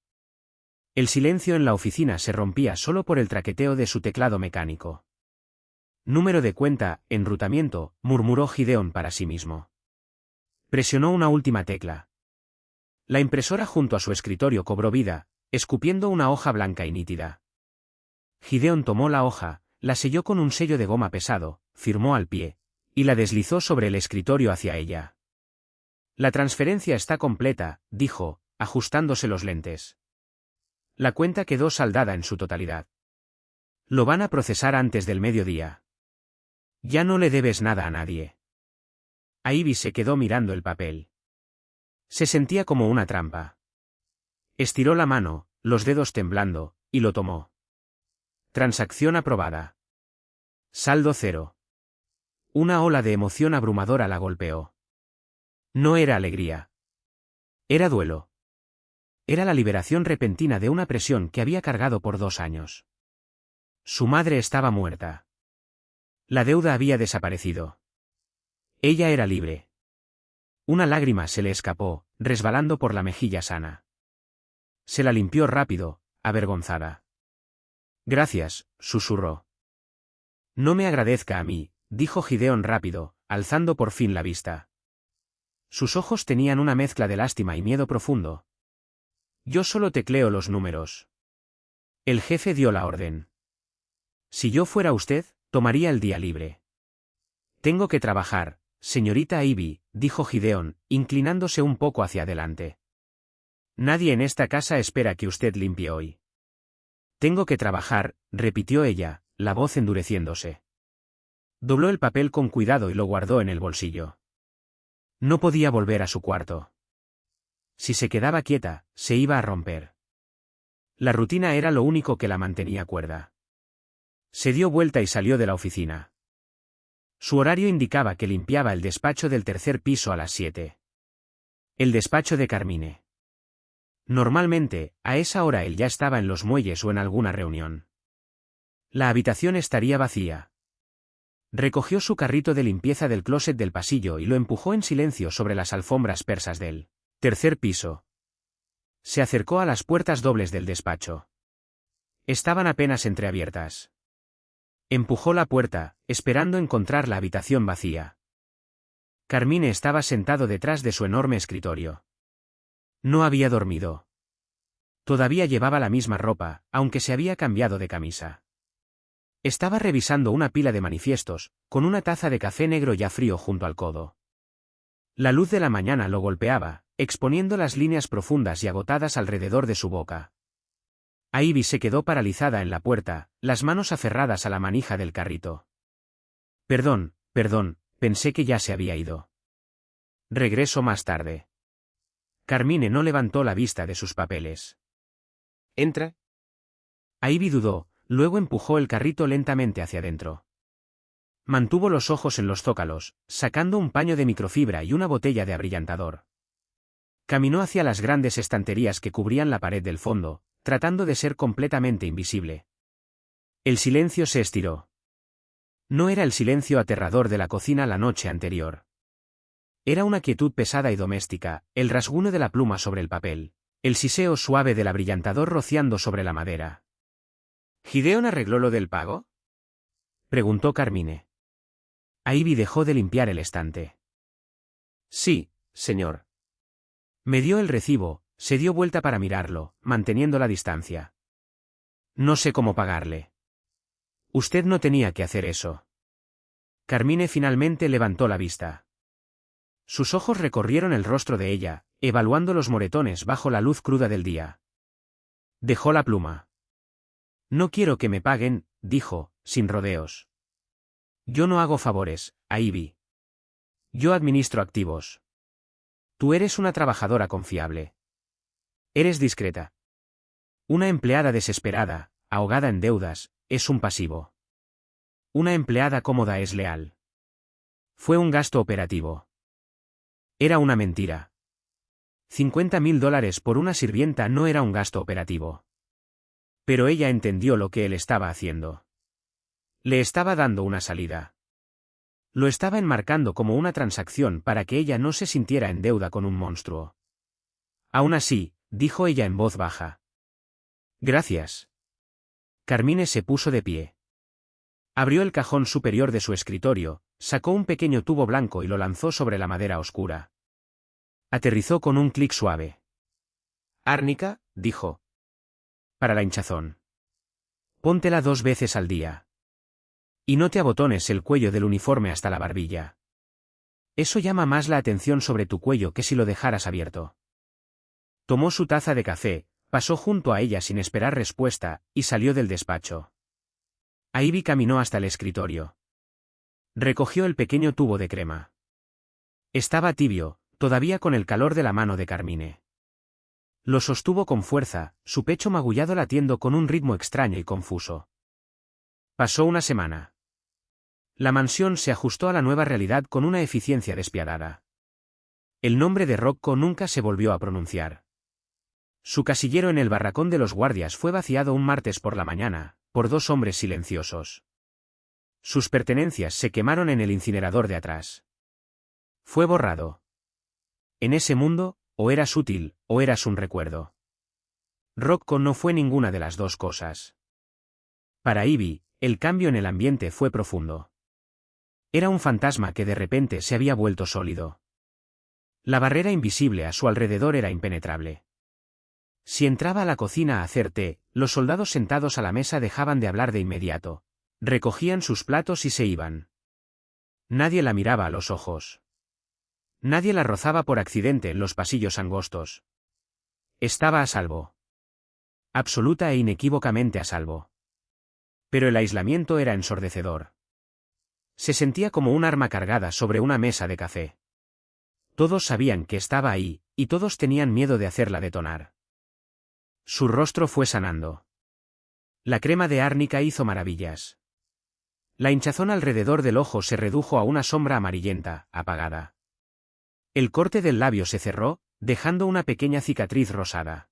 El silencio en la oficina se rompía solo por el traqueteo de su teclado mecánico. «Número de cuenta, enrutamiento», murmuró Gideon para sí mismo. Presionó una última tecla. La impresora junto a su escritorio cobró vida, escupiendo una hoja blanca y nítida. Gideon tomó la hoja, la selló con un sello de goma pesado, firmó al pie, y la deslizó sobre el escritorio hacia ella. «La transferencia está completa», dijo, ajustándose los lentes. La cuenta quedó saldada en su totalidad. «Lo van a procesar antes del mediodía. Ya no le debes nada a nadie». Ivy se quedó mirando el papel. Se sentía como una trampa. Estiró la mano, los dedos temblando, y lo tomó. Transacción aprobada. Saldo 0. Una ola de emoción abrumadora la golpeó. No era alegría. Era duelo. Era la liberación repentina de una presión que había cargado por 2 años. Su madre estaba muerta. La deuda había desaparecido. Ella era libre. Una lágrima se le escapó, resbalando por la mejilla sana. Se la limpió rápido, avergonzada. «Gracias», susurró. No me agradezca a mí, dijo Gideon rápido, alzando por fin la vista. Sus ojos tenían una mezcla de lástima y miedo profundo. Yo solo tecleo los números. El jefe dio la orden. Si yo fuera usted, tomaría el día libre. Tengo que trabajar, señorita Ivy, dijo Gideon, inclinándose un poco hacia adelante. Nadie en esta casa espera que usted limpie hoy. Tengo que trabajar, repitió ella, la voz endureciéndose. Dobló el papel con cuidado y lo guardó en el bolsillo. No podía volver a su cuarto. Si se quedaba quieta, se iba a romper. La rutina era lo único que la mantenía cuerda. Se dio vuelta y salió de la oficina. Su horario indicaba que limpiaba el despacho del tercer piso a las 7. El despacho de Carmine. Normalmente, a esa hora él ya estaba en los muelles o en alguna reunión. La habitación estaría vacía. Recogió su carrito de limpieza del closet del pasillo y lo empujó en silencio sobre las alfombras persas del tercer piso. Se acercó a las puertas dobles del despacho. Estaban apenas entreabiertas. Empujó la puerta, esperando encontrar la habitación vacía. Carmine estaba sentado detrás de su enorme escritorio. No había dormido. Todavía llevaba la misma ropa, aunque se había cambiado de camisa. Estaba revisando una pila de manifiestos, con una taza de café negro ya frío junto al codo. La luz de la mañana lo golpeaba, exponiendo las líneas profundas y agotadas alrededor de su boca. Ivy se quedó paralizada en la puerta, las manos aferradas a la manija del carrito. Perdón, pensé que ya se había ido. Regreso más tarde. Carmine no levantó la vista de sus papeles. ¿Entra? Ivy dudó, luego empujó el carrito lentamente hacia adentro. Mantuvo los ojos en los zócalos, sacando un paño de microfibra y una botella de abrillantador. Caminó hacia las grandes estanterías que cubrían la pared del fondo, tratando de ser completamente invisible. El silencio se estiró. No era el silencio aterrador de la cocina la noche anterior. Era una quietud pesada y doméstica, el rasguño de la pluma sobre el papel, el siseo suave del abrillantador rociando sobre la madera. ¿Gideon arregló lo del pago? Preguntó Carmine. Ivy dejó de limpiar el estante. Sí, señor. Me dio el recibo, se dio vuelta para mirarlo, manteniendo la distancia. No sé cómo pagarle. Usted no tenía que hacer eso. Carmine finalmente levantó la vista. Sus ojos recorrieron el rostro de ella, evaluando los moretones bajo la luz cruda del día. Dejó la pluma. No quiero que me paguen, dijo, sin rodeos. Yo no hago favores, Ivy. Yo administro activos. Tú eres una trabajadora confiable. Eres discreta. Una empleada desesperada, ahogada en deudas, es un pasivo. Una empleada cómoda es leal. Fue un gasto operativo. Era una mentira. $50.000 por una sirvienta no era un gasto operativo. Pero ella entendió lo que él estaba haciendo. Le estaba dando una salida. Lo estaba enmarcando como una transacción para que ella no se sintiera en deuda con un monstruo. Aún así, dijo ella en voz baja. Gracias. Carmine se puso de pie. Abrió el cajón superior de su escritorio, sacó un pequeño tubo blanco y lo lanzó sobre la madera oscura. Aterrizó con un clic suave. Árnica, dijo. Para la hinchazón. Póntela 2 veces al día. Y no te abotones el cuello del uniforme hasta la barbilla. Eso llama más la atención sobre tu cuello que si lo dejaras abierto. Tomó su taza de café, pasó junto a ella sin esperar respuesta, y salió del despacho. Ivy caminó hasta el escritorio. Recogió el pequeño tubo de crema. Estaba tibio, todavía con el calor de la mano de Carmine. Lo sostuvo con fuerza, su pecho magullado latiendo con un ritmo extraño y confuso. Pasó una semana. La mansión se ajustó a la nueva realidad con una eficiencia despiadada. El nombre de Rocco nunca se volvió a pronunciar. Su casillero en el barracón de los guardias fue vaciado un martes por la mañana, por 2 hombres silenciosos. Sus pertenencias se quemaron en el incinerador de atrás. Fue borrado. En ese mundo, o eras útil, o eras un recuerdo. Rocco no fue ninguna de las dos cosas. Para Ivy, El cambio en el ambiente fue profundo. Era un fantasma que de repente se había vuelto sólido. La barrera invisible a su alrededor era impenetrable. Si entraba a la cocina a hacer té, los soldados sentados a la mesa dejaban de hablar de inmediato. Recogían sus platos y se iban. Nadie la miraba a los ojos. Nadie la rozaba por accidente en los pasillos angostos. Estaba a salvo. Absoluta e inequívocamente a salvo. Pero el aislamiento era ensordecedor. Se sentía como un arma cargada sobre una mesa de café. Todos sabían que estaba ahí, y todos tenían miedo de hacerla detonar. Su rostro fue sanando. La crema de árnica hizo maravillas. La hinchazón alrededor del ojo se redujo a una sombra amarillenta, apagada. El corte del labio se cerró, dejando una pequeña cicatriz rosada.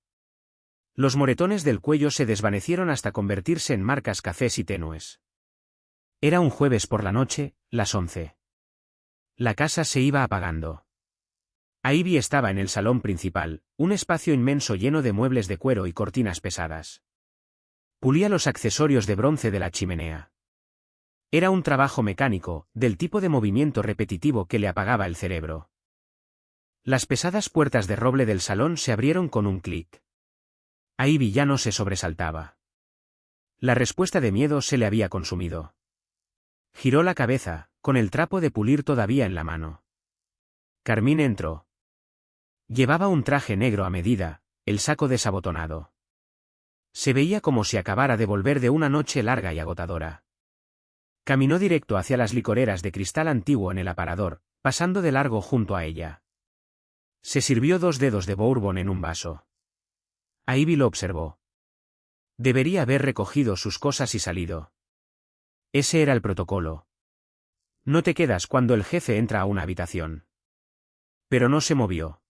Los moretones del cuello se desvanecieron hasta convertirse en marcas cafés y tenues. Era un jueves por la noche, las 11. La casa se iba apagando. Ivy estaba en el salón principal, un espacio inmenso lleno de muebles de cuero y cortinas pesadas. Pulía los accesorios de bronce de la chimenea. Era un trabajo mecánico, del tipo de movimiento repetitivo que le apagaba el cerebro. Las pesadas puertas de roble del salón se abrieron con un clic. Ivy ya no se sobresaltaba. La respuesta de miedo se le había consumido. Giró la cabeza, con el trapo de pulir todavía en la mano. Carmine entró. Llevaba un traje negro a medida, el saco desabotonado. Se veía como si acabara de volver de una noche larga y agotadora. Caminó directo hacia las licoreras de cristal antiguo en el aparador, pasando de largo junto a ella. Se sirvió 2 dedos de bourbon en un vaso. Ivy lo observó. Debería haber recogido sus cosas y salido. Ese era el protocolo. No te quedas cuando el jefe entra a una habitación. Pero no se movió.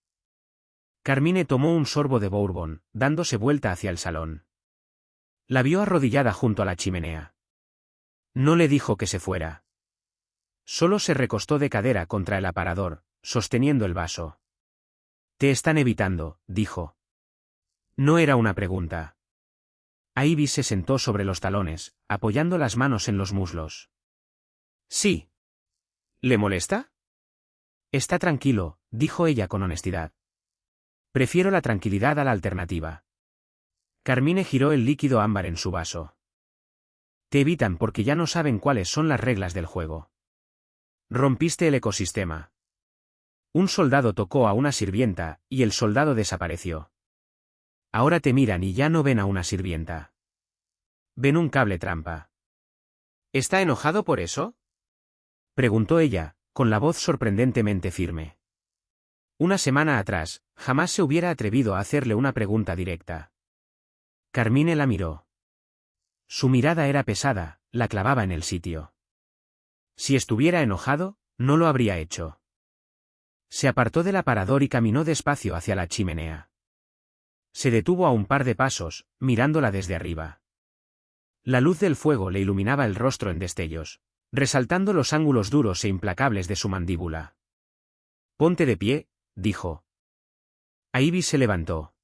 Carmine tomó un sorbo de bourbon, dándose vuelta hacia el salón. La vio arrodillada junto a la chimenea. No le dijo que se fuera. Solo se recostó de cadera contra el aparador, sosteniendo el vaso. Te están evitando, dijo. No era una pregunta. Ivy se sentó sobre los talones, apoyando las manos en los muslos. Sí. ¿Le molesta? Está tranquilo, dijo ella con honestidad. Prefiero la tranquilidad a la alternativa. Carmine giró el líquido ámbar en su vaso. Te evitan porque ya no saben cuáles son las reglas del juego. Rompiste el ecosistema. Un soldado tocó a una sirvienta, y el soldado desapareció. Ahora te miran y ya no ven a una sirvienta. Ven un cable trampa. ¿Está enojado por eso? Preguntó ella, con la voz sorprendentemente firme. Una semana atrás, jamás se hubiera atrevido a hacerle una pregunta directa. Carmine la miró. Su mirada era pesada, la clavaba en el sitio. Si estuviera enojado, no lo habría hecho. Se apartó del aparador y caminó despacio hacia la chimenea. Se detuvo a un par de pasos, mirándola desde arriba. La luz del fuego le iluminaba el rostro en destellos, resaltando los ángulos duros e implacables de su mandíbula. Ponte de pie, dijo. Ivy se levantó.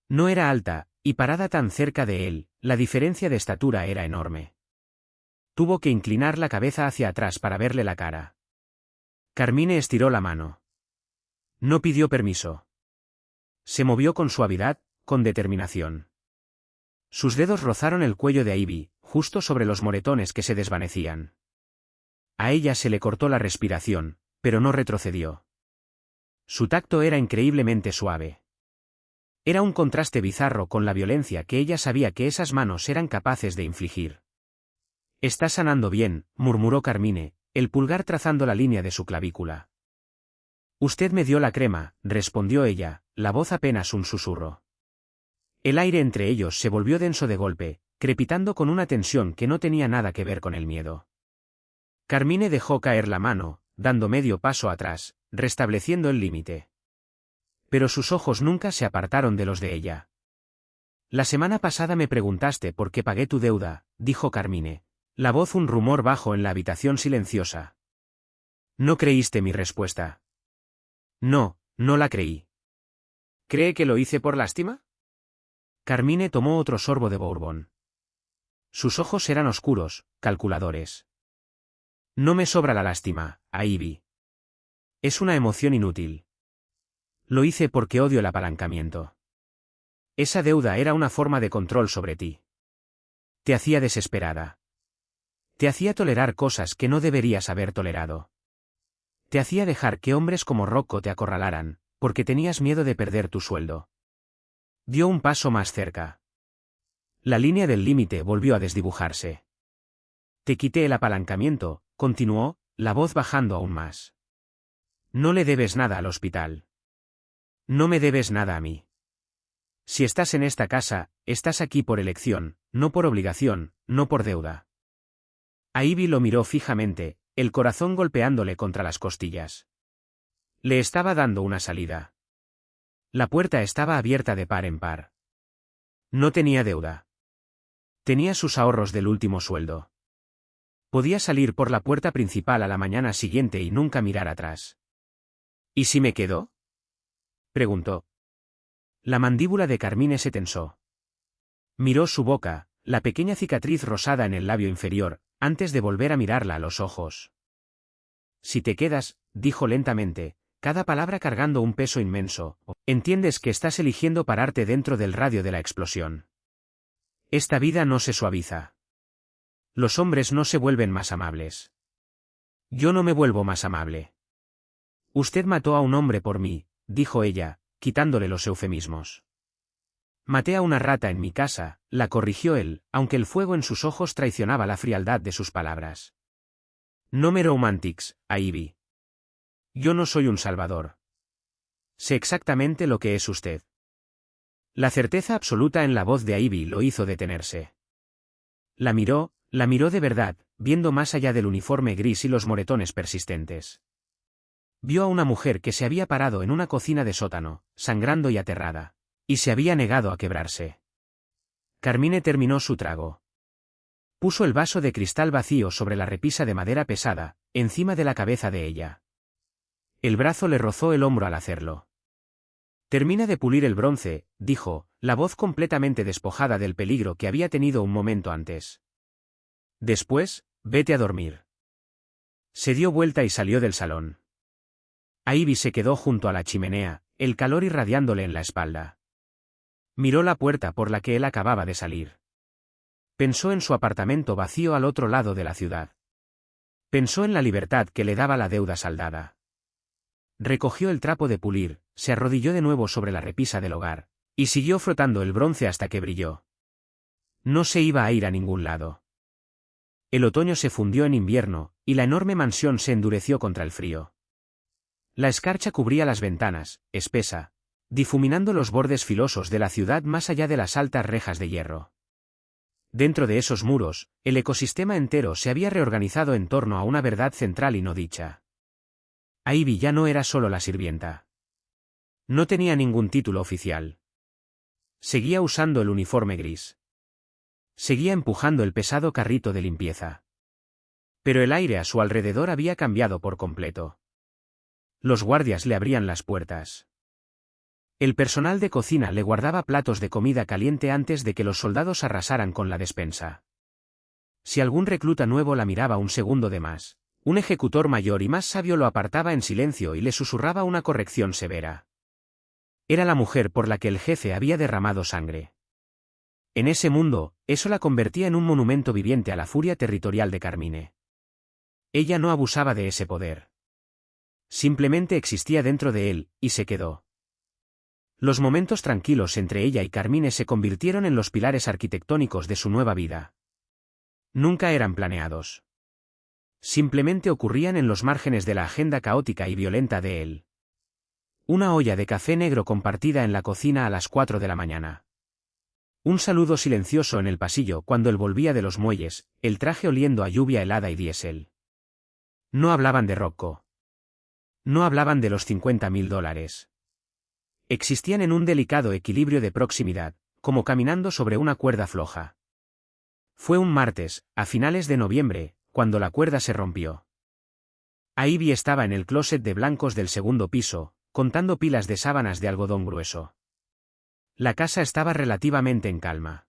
No era alta, y parada tan cerca de él, la diferencia de estatura era enorme. Tuvo que inclinar la cabeza hacia atrás para verle la cara. Carmine estiró la mano. No pidió permiso. Se movió con suavidad, con determinación. Sus dedos rozaron el cuello de Ivy, justo sobre los moretones que se desvanecían. A ella se le cortó la respiración, pero no retrocedió. Su tacto era increíblemente suave. Era un contraste bizarro con la violencia que ella sabía que esas manos eran capaces de infligir. Está sanando bien, murmuró Carmine, el pulgar trazando la línea de su clavícula. Usted me dio la crema, respondió ella, la voz apenas un susurro. El aire entre ellos se volvió denso de golpe, crepitando con una tensión que no tenía nada que ver con el miedo. Carmine dejó caer la mano, dando medio paso atrás, restableciendo el límite. Pero sus ojos nunca se apartaron de los de ella. La semana pasada me preguntaste por qué pagué tu deuda, dijo Carmine, la voz un rumor bajo en la habitación silenciosa. ¿No creíste mi respuesta? No, no la creí. ¿Cree que lo hice por lástima? Carmine tomó otro sorbo de bourbon. Sus ojos eran oscuros, calculadores. No me sobra la lástima, Ivy. Es una emoción inútil. Lo hice porque odio el apalancamiento. Esa deuda era una forma de control sobre ti. Te hacía desesperada. Te hacía tolerar cosas que no deberías haber tolerado. Te hacía dejar que hombres como Rocco te acorralaran, porque tenías miedo de perder tu sueldo. Dio un paso más cerca. La línea del límite volvió a desdibujarse. Te quité el apalancamiento, continuó, la voz bajando aún más. No le debes nada al hospital. No me debes nada a mí. Si estás en esta casa, estás aquí por elección, no por obligación, no por deuda. Ivy lo miró fijamente, el corazón golpeándole contra las costillas. Le estaba dando una salida. La puerta estaba abierta de par en par. No tenía deuda. Tenía sus ahorros del último sueldo. Podía salir por la puerta principal a la mañana siguiente y nunca mirar atrás. ¿Y si me quedo? Preguntó. La mandíbula de Carmine se tensó. Miró su boca, la pequeña cicatriz rosada en el labio inferior, antes de volver a mirarla a los ojos. Si te quedas, dijo lentamente, cada palabra cargando un peso inmenso, entiendes que estás eligiendo pararte dentro del radio de la explosión. Esta vida no se suaviza. Los hombres no se vuelven más amables. Yo no me vuelvo más amable. Usted mató a un hombre por mí, dijo ella, quitándole los eufemismos. Maté a una rata en mi casa, la corrigió él, aunque el fuego en sus ojos traicionaba la frialdad de sus palabras. No me romantics, Ivy. Yo no soy un salvador. Sé exactamente lo que es usted. La certeza absoluta en la voz de Ivy lo hizo detenerse. La miró de verdad, viendo más allá del uniforme gris y los moretones persistentes. Vio a una mujer que se había parado en una cocina de sótano, sangrando y aterrada, y se había negado a quebrarse. Carmine terminó su trago. Puso el vaso de cristal vacío sobre la repisa de madera pesada, encima de la cabeza de ella. El brazo le rozó el hombro al hacerlo. Termina de pulir el bronce, dijo, la voz completamente despojada del peligro que había tenido un momento antes. Después, vete a dormir. Se dio vuelta y salió del salón. Ivy se quedó junto a la chimenea, el calor irradiándole en la espalda. Miró la puerta por la que él acababa de salir. Pensó en su apartamento vacío al otro lado de la ciudad. Pensó en la libertad que le daba la deuda saldada. Recogió el trapo de pulir, se arrodilló de nuevo sobre la repisa del hogar, y siguió frotando el bronce hasta que brilló. No se iba a ir a ningún lado. El otoño se fundió en invierno, y la enorme mansión se endureció contra el frío. La escarcha cubría las ventanas, espesa, difuminando los bordes filosos de la ciudad más allá de las altas rejas de hierro. Dentro de esos muros, el ecosistema entero se había reorganizado en torno a una verdad central y no dicha. Ivy ya no era solo la sirvienta. No tenía ningún título oficial. Seguía usando el uniforme gris. Seguía empujando el pesado carrito de limpieza. Pero el aire a su alrededor había cambiado por completo. Los guardias le abrían las puertas. El personal de cocina le guardaba platos de comida caliente antes de que los soldados arrasaran con la despensa. Si algún recluta nuevo la miraba un segundo de más, un ejecutor mayor y más sabio lo apartaba en silencio y le susurraba una corrección severa. Era la mujer por la que el jefe había derramado sangre. En ese mundo, eso la convertía en un monumento viviente a la furia territorial de Carmine. Ella no abusaba de ese poder. Simplemente existía dentro de él, y se quedó. Los momentos tranquilos entre ella y Carmine se convirtieron en los pilares arquitectónicos de su nueva vida. Nunca eran planeados. Simplemente ocurrían en los márgenes de la agenda caótica y violenta de él. Una olla de café negro compartida en la cocina a las 4 de la mañana. Un saludo silencioso en el pasillo cuando él volvía de los muelles, el traje oliendo a lluvia helada y diésel. No hablaban de Rocco. No hablaban de los $50.000. Existían en un delicado equilibrio de proximidad, como caminando sobre una cuerda floja. Fue un martes, a finales de noviembre, cuando la cuerda se rompió. Ivy estaba en el closet de blancos del segundo piso, contando pilas de sábanas de algodón grueso. La casa estaba relativamente en calma.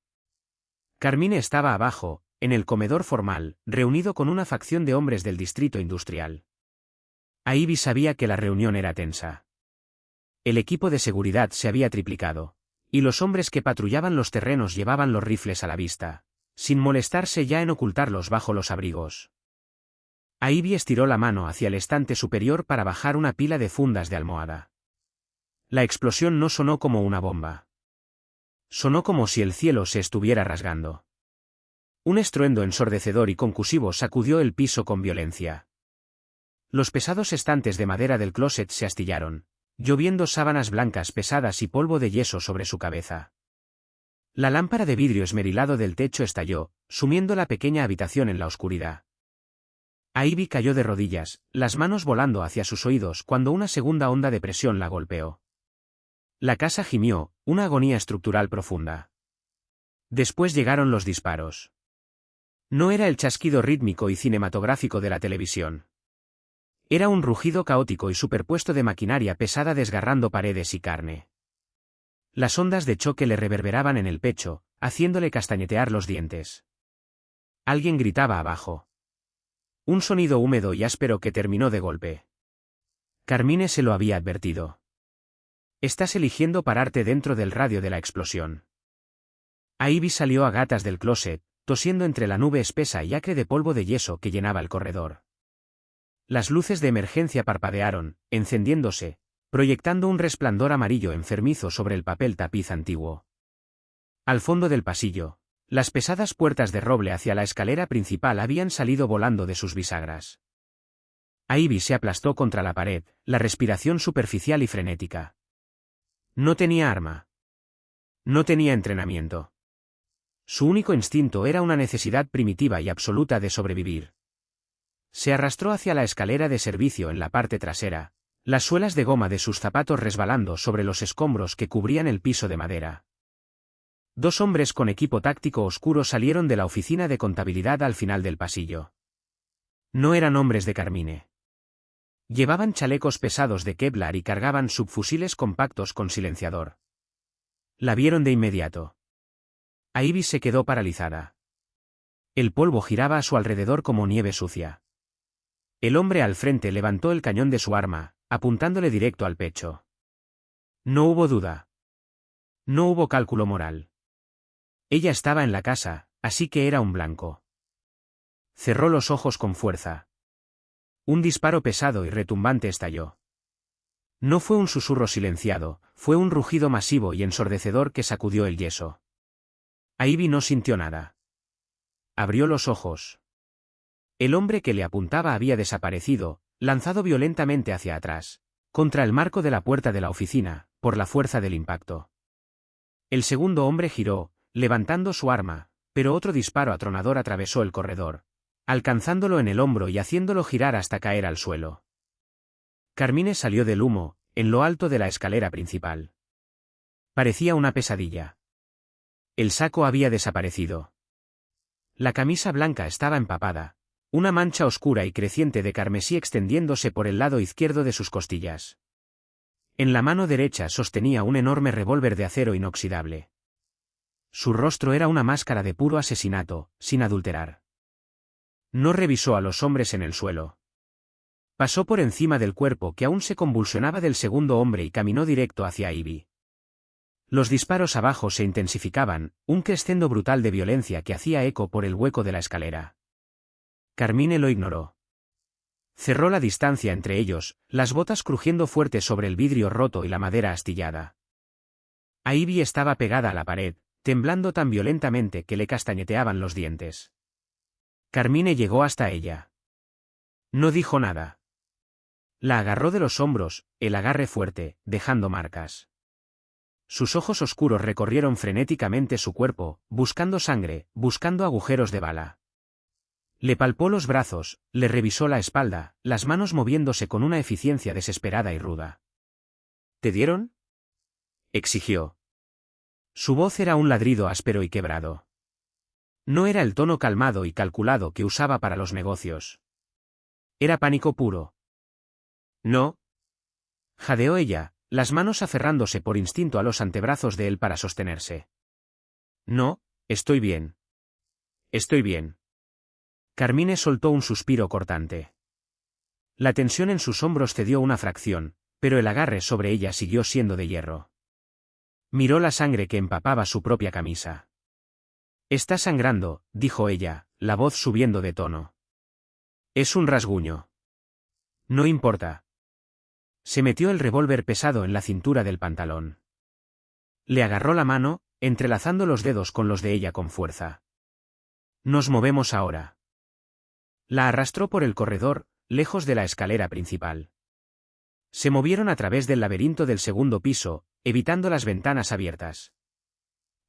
Carmine estaba abajo, en el comedor formal, reunido con una facción de hombres del distrito industrial. Ivy sabía que la reunión era tensa. El equipo de seguridad se había triplicado, y los hombres que patrullaban los terrenos llevaban los rifles a la vista, sin molestarse ya en ocultarlos bajo los abrigos. Ivy estiró la mano hacia el estante superior para bajar una pila de fundas de almohada. La explosión no sonó como una bomba. Sonó como si el cielo se estuviera rasgando. Un estruendo ensordecedor y concusivo sacudió el piso con violencia. Los pesados estantes de madera del closet se astillaron, lloviendo sábanas blancas pesadas y polvo de yeso sobre su cabeza. La lámpara de vidrio esmerilado del techo estalló, sumiendo la pequeña habitación en la oscuridad. Ivy cayó de rodillas, las manos volando hacia sus oídos cuando una segunda onda de presión la golpeó. La casa gimió, una agonía estructural profunda. Después llegaron los disparos. No era el chasquido rítmico y cinematográfico de la televisión. Era un rugido caótico y superpuesto de maquinaria pesada desgarrando paredes y carne. Las ondas de choque le reverberaban en el pecho, haciéndole castañetear los dientes. Alguien gritaba abajo. Un sonido húmedo y áspero que terminó de golpe. Carmine se lo había advertido. Estás eligiendo pararte dentro del radio de la explosión. Ivy salió a gatas del closet, tosiendo entre la nube espesa y acre de polvo de yeso que llenaba el corredor. Las luces de emergencia parpadearon, encendiéndose, proyectando un resplandor amarillo enfermizo sobre el papel tapiz antiguo. Al fondo del pasillo, las pesadas puertas de roble hacia la escalera principal habían salido volando de sus bisagras. Ivy se aplastó contra la pared, la respiración superficial y frenética. No tenía arma. No tenía entrenamiento. Su único instinto era una necesidad primitiva y absoluta de sobrevivir. Se arrastró hacia la escalera de servicio en la parte trasera, las suelas de goma de sus zapatos resbalando sobre los escombros que cubrían el piso de madera. Dos hombres con equipo táctico oscuro salieron de la oficina de contabilidad al final del pasillo. No eran hombres de Carmine. Llevaban chalecos pesados de Kevlar y cargaban subfusiles compactos con silenciador. La vieron de inmediato. Ivy se quedó paralizada. El polvo giraba a su alrededor como nieve sucia. El hombre al frente levantó el cañón de su arma, apuntándole directo al pecho. No hubo duda. No hubo cálculo moral. Ella estaba en la casa, así que era un blanco. Cerró los ojos con fuerza. Un disparo pesado y retumbante estalló. No fue un susurro silenciado, fue un rugido masivo y ensordecedor que sacudió el yeso. Ivy no sintió nada. Abrió los ojos. El hombre que le apuntaba había desaparecido, lanzado violentamente hacia atrás, contra el marco de la puerta de la oficina, por la fuerza del impacto. El segundo hombre giró, levantando su arma, pero otro disparo atronador atravesó el corredor, alcanzándolo en el hombro y haciéndolo girar hasta caer al suelo. Carmine salió del humo, en lo alto de la escalera principal. Parecía una pesadilla. El saco había desaparecido. La camisa blanca estaba empapada, una mancha oscura y creciente de carmesí extendiéndose por el lado izquierdo de sus costillas. En la mano derecha sostenía un enorme revólver de acero inoxidable. Su rostro era una máscara de puro asesinato, sin adulterar. No revisó a los hombres en el suelo. Pasó por encima del cuerpo que aún se convulsionaba del segundo hombre y caminó directo hacia Ivy. Los disparos abajo se intensificaban, un crescendo brutal de violencia que hacía eco por el hueco de la escalera. Carmine lo ignoró. Cerró la distancia entre ellos, las botas crujiendo fuerte sobre el vidrio roto y la madera astillada. Ivy estaba pegada a la pared, temblando tan violentamente que le castañeteaban los dientes. Carmine llegó hasta ella. No dijo nada. La agarró de los hombros, el agarre fuerte, dejando marcas. Sus ojos oscuros recorrieron frenéticamente su cuerpo, buscando sangre, buscando agujeros de bala. Le palpó los brazos, le revisó la espalda, las manos moviéndose con una eficiencia desesperada y ruda. ¿Te dieron?, exigió. Su voz era un ladrido áspero y quebrado. No era el tono calmado y calculado que usaba para los negocios. Era pánico puro. No. Jadeó ella, las manos aferrándose por instinto a los antebrazos de él para sostenerse. No, estoy bien. Estoy bien. Carmine soltó un suspiro cortante. La tensión en sus hombros cedió una fracción, pero el agarre sobre ella siguió siendo de hierro. Miró la sangre que empapaba su propia camisa. Está sangrando, dijo ella, la voz subiendo de tono. Es un rasguño. No importa. Se metió el revólver pesado en la cintura del pantalón. Le agarró la mano, entrelazando los dedos con los de ella con fuerza. Nos movemos ahora. La arrastró por el corredor, lejos de la escalera principal. Se movieron a través del laberinto del segundo piso, evitando las ventanas abiertas.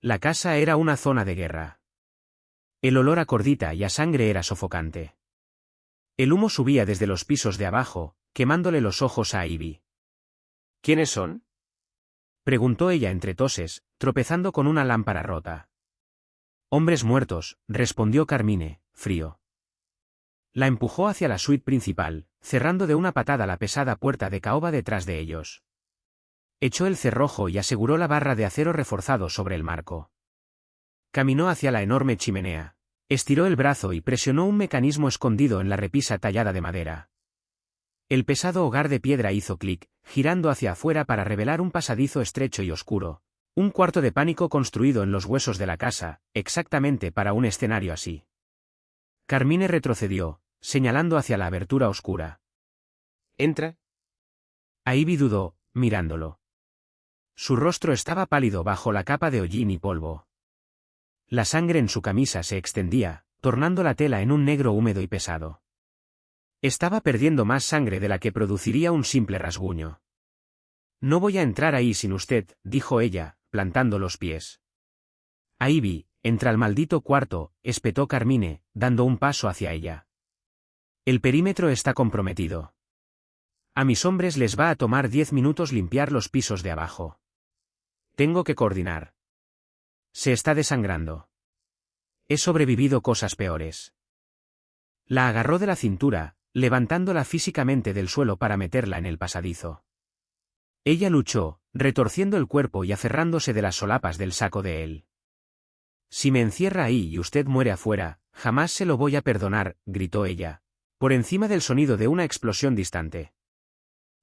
La casa era una zona de guerra. El olor a cordita y a sangre era sofocante. El humo subía desde los pisos de abajo, quemándole los ojos a Ivy. ¿Quiénes son? Preguntó ella entre toses, tropezando con una lámpara rota. Hombres muertos, respondió Carmine, frío. La empujó hacia la suite principal, cerrando de una patada la pesada puerta de caoba detrás de ellos. Echó el cerrojo y aseguró la barra de acero reforzado sobre el marco. Caminó hacia la enorme chimenea. Estiró el brazo y presionó un mecanismo escondido en la repisa tallada de madera. El pesado hogar de piedra hizo clic, girando hacia afuera para revelar un pasadizo estrecho y oscuro, un cuarto de pánico construido en los huesos de la casa, exactamente para un escenario así. Carmine retrocedió, señalando hacia la abertura oscura. Entra. Ivy dudó, mirándolo. Su rostro estaba pálido bajo la capa de hollín y polvo. La sangre en su camisa se extendía, tornando la tela en un negro húmedo y pesado. Estaba perdiendo más sangre de la que produciría un simple rasguño. No voy a entrar ahí sin usted, dijo ella, plantando los pies. Ivy, entra al maldito cuarto, espetó Carmine, dando un paso hacia ella. El perímetro está comprometido. A mis hombres les va a tomar 10 minutos limpiar los pisos de abajo. Tengo que coordinar. Se está desangrando. He sobrevivido cosas peores. La agarró de la cintura, levantándola físicamente del suelo para meterla en el pasadizo. Ella luchó, retorciendo el cuerpo y aferrándose de las solapas del saco de él. Si me encierra ahí y usted muere afuera, jamás se lo voy a perdonar, gritó ella, por encima del sonido de una explosión distante.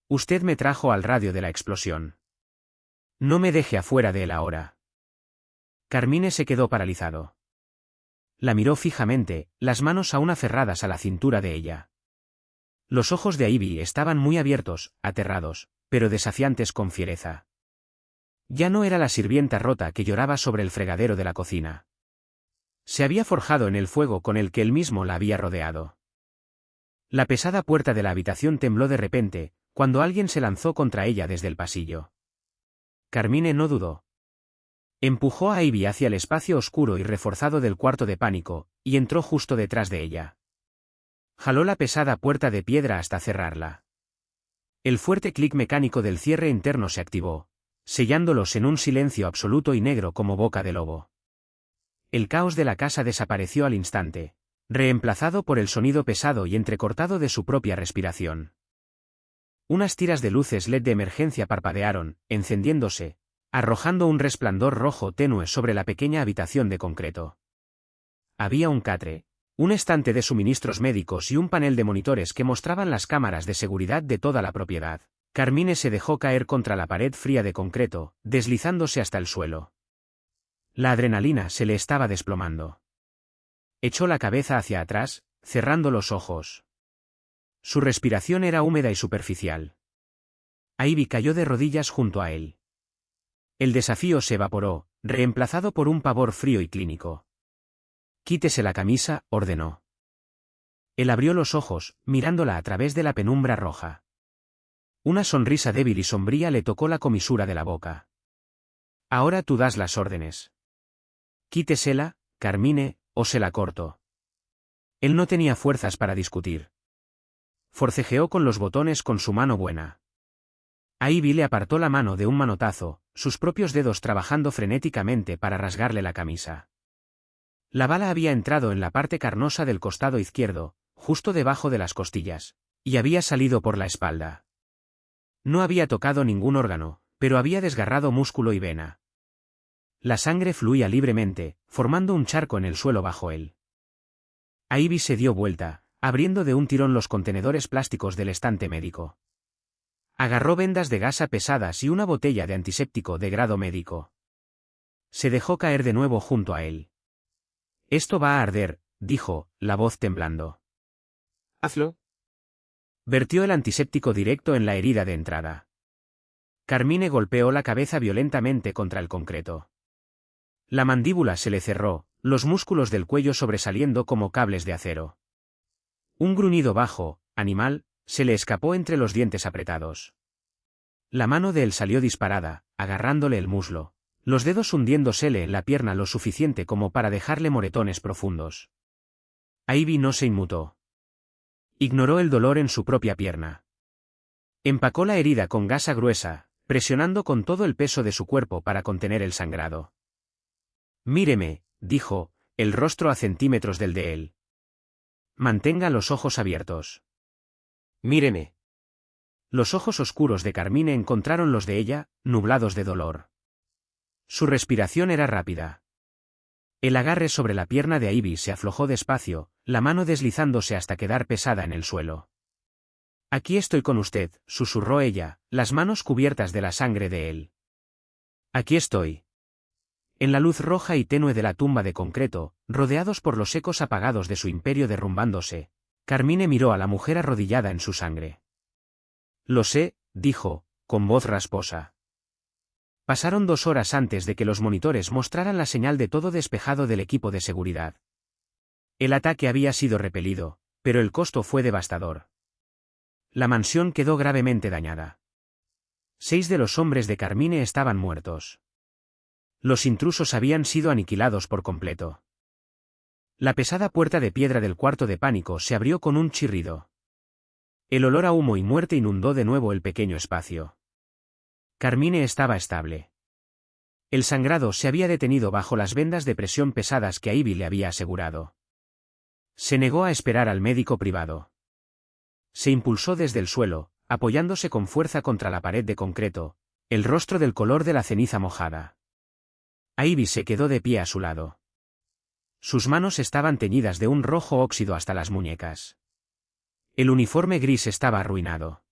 Usted me trajo al radio de la explosión. No me deje afuera de él ahora. Carmine se quedó paralizado. La miró fijamente, las manos aún aferradas a la cintura de ella. Los ojos de Ivy estaban muy abiertos, aterrados, pero desafiantes con fiereza. Ya no era la sirvienta rota que lloraba sobre el fregadero de la cocina. Se había forjado en el fuego con el que él mismo la había rodeado. La pesada puerta de la habitación tembló de repente, cuando alguien se lanzó contra ella desde el pasillo. Carmine no dudó. Empujó a Ivy hacia el espacio oscuro y reforzado del cuarto de pánico, y entró justo detrás de ella. Jaló la pesada puerta de piedra hasta cerrarla. El fuerte clic mecánico del cierre interno se activó, sellándolos en un silencio absoluto y negro como boca de lobo. El caos de la casa desapareció al instante, reemplazado por el sonido pesado y entrecortado de su propia respiración. Unas tiras de luces LED de emergencia parpadearon, encendiéndose, arrojando un resplandor rojo tenue sobre la pequeña habitación de concreto. Había un catre, un estante de suministros médicos y un panel de monitores que mostraban las cámaras de seguridad de toda la propiedad. Carmine se dejó caer contra la pared fría de concreto, deslizándose hasta el suelo. La adrenalina se le estaba desplomando. Echó la cabeza hacia atrás, cerrando los ojos. Su respiración era húmeda y superficial. Ivy cayó de rodillas junto a él. El desafío se evaporó, reemplazado por un pavor frío y clínico. Quítese la camisa, ordenó. Él abrió los ojos, mirándola a través de la penumbra roja. Una sonrisa débil y sombría le tocó la comisura de la boca. Ahora tú das las órdenes. Quítesela, Carmine, o se la corto. Él no tenía fuerzas para discutir. Forcejeó con los botones con su mano buena. Ivy le apartó la mano de un manotazo, sus propios dedos trabajando frenéticamente para rasgarle la camisa. La bala había entrado en la parte carnosa del costado izquierdo, justo debajo de las costillas, y había salido por la espalda. No había tocado ningún órgano, pero había desgarrado músculo y vena. La sangre fluía libremente, formando un charco en el suelo bajo él. Ivy se dio vuelta, abriendo de un tirón los contenedores plásticos del estante médico. Agarró vendas de gasa pesadas y una botella de antiséptico de grado médico. Se dejó caer de nuevo junto a él. Esto va a arder, dijo, la voz temblando. Hazlo. Vertió el antiséptico directo en la herida de entrada. Carmine golpeó la cabeza violentamente contra el concreto. La mandíbula se le cerró, los músculos del cuello sobresaliendo como cables de acero. Un gruñido bajo, animal, se le escapó entre los dientes apretados. La mano de él salió disparada, agarrándole el muslo, los dedos hundiéndosele en la pierna lo suficiente como para dejarle moretones profundos. Ivy no se inmutó. Ignoró el dolor en su propia pierna. Empacó la herida con gasa gruesa, presionando con todo el peso de su cuerpo para contener el sangrado. Míreme, dijo, el rostro a centímetros del de él. Mantenga los ojos abiertos. Míreme. Los ojos oscuros de Carmine encontraron los de ella, nublados de dolor. Su respiración era rápida. El agarre sobre la pierna de Ivy se aflojó despacio, la mano deslizándose hasta quedar pesada en el suelo. Aquí estoy con usted, susurró ella, las manos cubiertas de la sangre de él. Aquí estoy. En la luz roja y tenue de la tumba de concreto, rodeados por los ecos apagados de su imperio derrumbándose, Carmine miró a la mujer arrodillada en su sangre. Lo sé, dijo, con voz rasposa. Pasaron 2 horas antes de que los monitores mostraran la señal de todo despejado del equipo de seguridad. El ataque había sido repelido, pero el costo fue devastador. La mansión quedó gravemente dañada. 6 de los hombres de Carmine estaban muertos. Los intrusos habían sido aniquilados por completo. La pesada puerta de piedra del cuarto de pánico se abrió con un chirrido. El olor a humo y muerte inundó de nuevo el pequeño espacio. Carmine estaba estable. El sangrado se había detenido bajo las vendas de presión pesadas que Ivy le había asegurado. Se negó a esperar al médico privado. Se impulsó desde el suelo, apoyándose con fuerza contra la pared de concreto, el rostro del color de la ceniza mojada. Ivy se quedó de pie a su lado. Sus manos estaban teñidas de un rojo óxido hasta las muñecas. El uniforme gris estaba arruinado.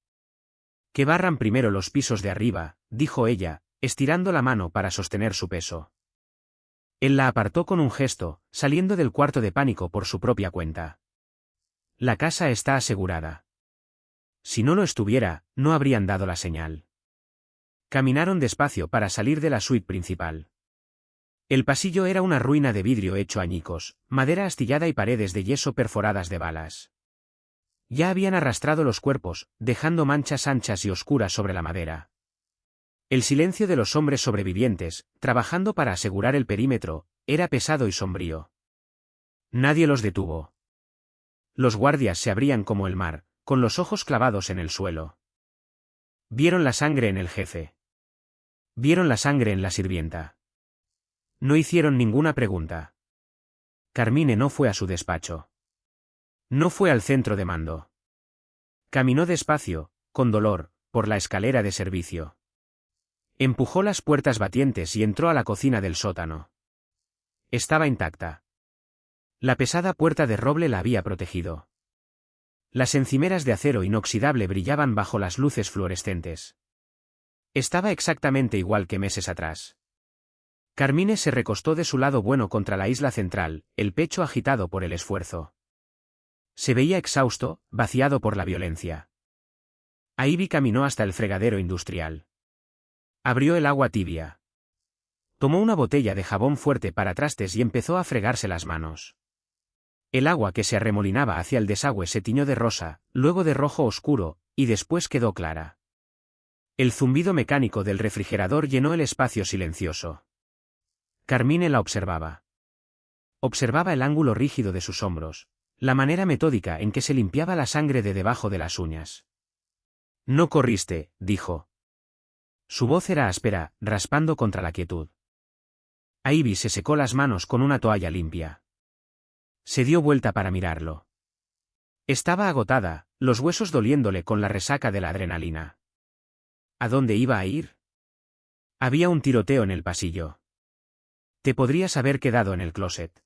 Que barran primero los pisos de arriba, dijo ella, estirando la mano para sostener su peso. Él la apartó con un gesto, saliendo del cuarto de pánico por su propia cuenta. La casa está asegurada. Si no lo estuviera, no habrían dado la señal. Caminaron despacio para salir de la suite principal. El pasillo era una ruina de vidrio hecho añicos, madera astillada y paredes de yeso perforadas de balas. Ya habían arrastrado los cuerpos, dejando manchas anchas y oscuras sobre la madera. El silencio de los hombres sobrevivientes, trabajando para asegurar el perímetro, era pesado y sombrío. Nadie los detuvo. Los guardias se abrían como el mar, con los ojos clavados en el suelo. Vieron la sangre en el jefe. Vieron la sangre en la sirvienta. No hicieron ninguna pregunta. Carmine no fue a su despacho. No fue al centro de mando. Caminó despacio, con dolor, por la escalera de servicio. Empujó las puertas batientes y entró a la cocina del sótano. Estaba intacta. La pesada puerta de roble la había protegido. Las encimeras de acero inoxidable brillaban bajo las luces fluorescentes. Estaba exactamente igual que meses atrás. Carmine se recostó de su lado bueno contra la isla central, el pecho agitado por el esfuerzo. Se veía exhausto, vaciado por la violencia. Ivy caminó hasta el fregadero industrial. Abrió el agua tibia. Tomó una botella de jabón fuerte para trastes y empezó a fregarse las manos. El agua que se arremolinaba hacia el desagüe se tiñó de rosa, luego de rojo oscuro, y después quedó clara. El zumbido mecánico del refrigerador llenó el espacio silencioso. Carmine la observaba. Observaba el ángulo rígido de sus hombros, la manera metódica en que se limpiaba la sangre de debajo de las uñas. No corriste, dijo. Su voz era áspera, raspando contra la quietud. Ivy se secó las manos con una toalla limpia. Se dio vuelta para mirarlo. Estaba agotada, los huesos doliéndole con la resaca de la adrenalina. ¿A dónde iba a ir? Había un tiroteo en el pasillo. Te podrías haber quedado en el closet.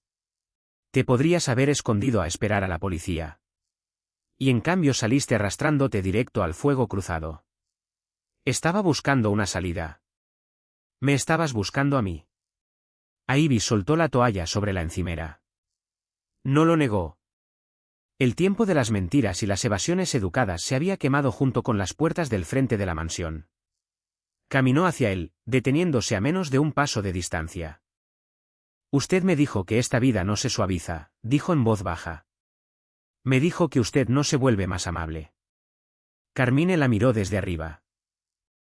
Te podrías haber escondido a esperar a la policía. Y en cambio saliste arrastrándote directo al fuego cruzado. Estaba buscando una salida. Me estabas buscando a mí. Ivy soltó la toalla sobre la encimera. No lo negó. El tiempo de las mentiras y las evasiones educadas se había quemado junto con las puertas del frente de la mansión. Caminó hacia él, deteniéndose a menos de un paso de distancia. Usted me dijo que esta vida no se suaviza, dijo en voz baja. Me dijo que usted no se vuelve más amable. Carmine la miró desde arriba.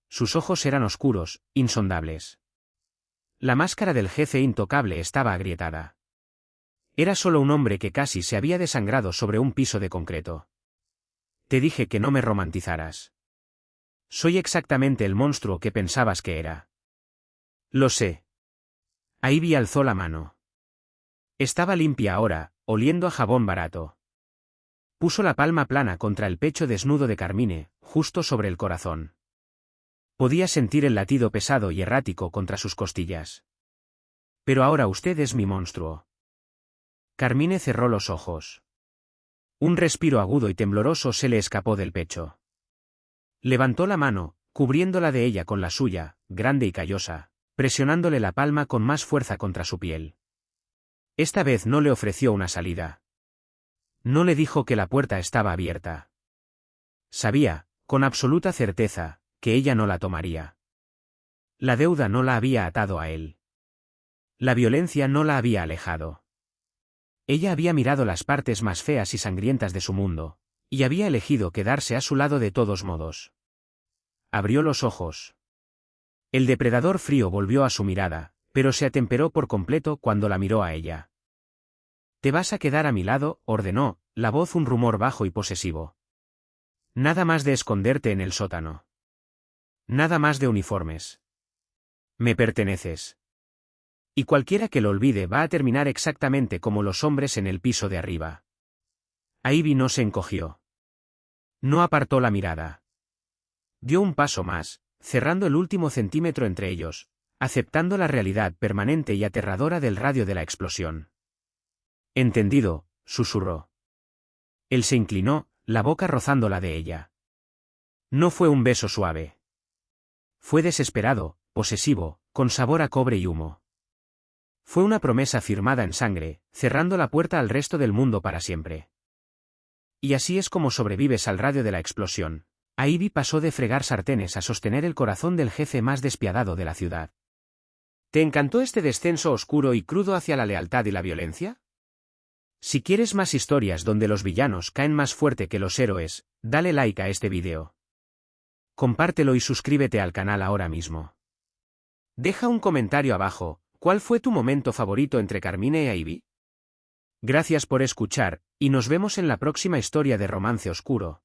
Sus ojos eran oscuros, insondables. La máscara del jefe intocable estaba agrietada. Era solo un hombre que casi se había desangrado sobre un piso de concreto. Te dije que no me romantizaras. Soy exactamente el monstruo que pensabas que era. Lo sé. Ivy alzó la mano. Estaba limpia ahora, oliendo a jabón barato. Puso la palma plana contra el pecho desnudo de Carmine, justo sobre el corazón. Podía sentir el latido pesado y errático contra sus costillas. Pero ahora usted es mi monstruo. Carmine cerró los ojos. Un respiro agudo y tembloroso se le escapó del pecho. Levantó la mano, cubriéndola de ella con la suya, grande y callosa, presionándole la palma con más fuerza contra su piel. Esta vez no le ofreció una salida. No le dijo que la puerta estaba abierta. Sabía, con absoluta certeza, que ella no la tomaría. La deuda no la había atado a él. La violencia no la había alejado. Ella había mirado las partes más feas y sangrientas de su mundo, y había elegido quedarse a su lado de todos modos. Abrió los ojos. El depredador frío volvió a su mirada, pero se atemperó por completo cuando la miró a ella. Te vas a quedar a mi lado, ordenó, la voz un rumor bajo y posesivo. Nada más de esconderte en el sótano. Nada más de uniformes. Me perteneces. Y cualquiera que lo olvide va a terminar exactamente como los hombres en el piso de arriba. Ivy no se encogió. No apartó la mirada. Dio un paso más, cerrando el último centímetro entre ellos, aceptando la realidad permanente y aterradora del radio de la explosión. Entendido, susurró. Él se inclinó, la boca rozando la de ella. No fue un beso suave. Fue desesperado, posesivo, con sabor a cobre y humo. Fue una promesa firmada en sangre, cerrando la puerta al resto del mundo para siempre. Y así es como sobrevives al radio de la explosión. Ivy pasó de fregar sartenes a sostener el corazón del jefe más despiadado de la ciudad. ¿Te encantó este descenso oscuro y crudo hacia la lealtad y la violencia? Si quieres más historias donde los villanos caen más fuerte que los héroes, dale like a este video. Compártelo y suscríbete al canal ahora mismo. Deja un comentario abajo, ¿cuál fue tu momento favorito entre Carmine y Ivy? Gracias por escuchar, y nos vemos en la próxima historia de Romance Oscuro.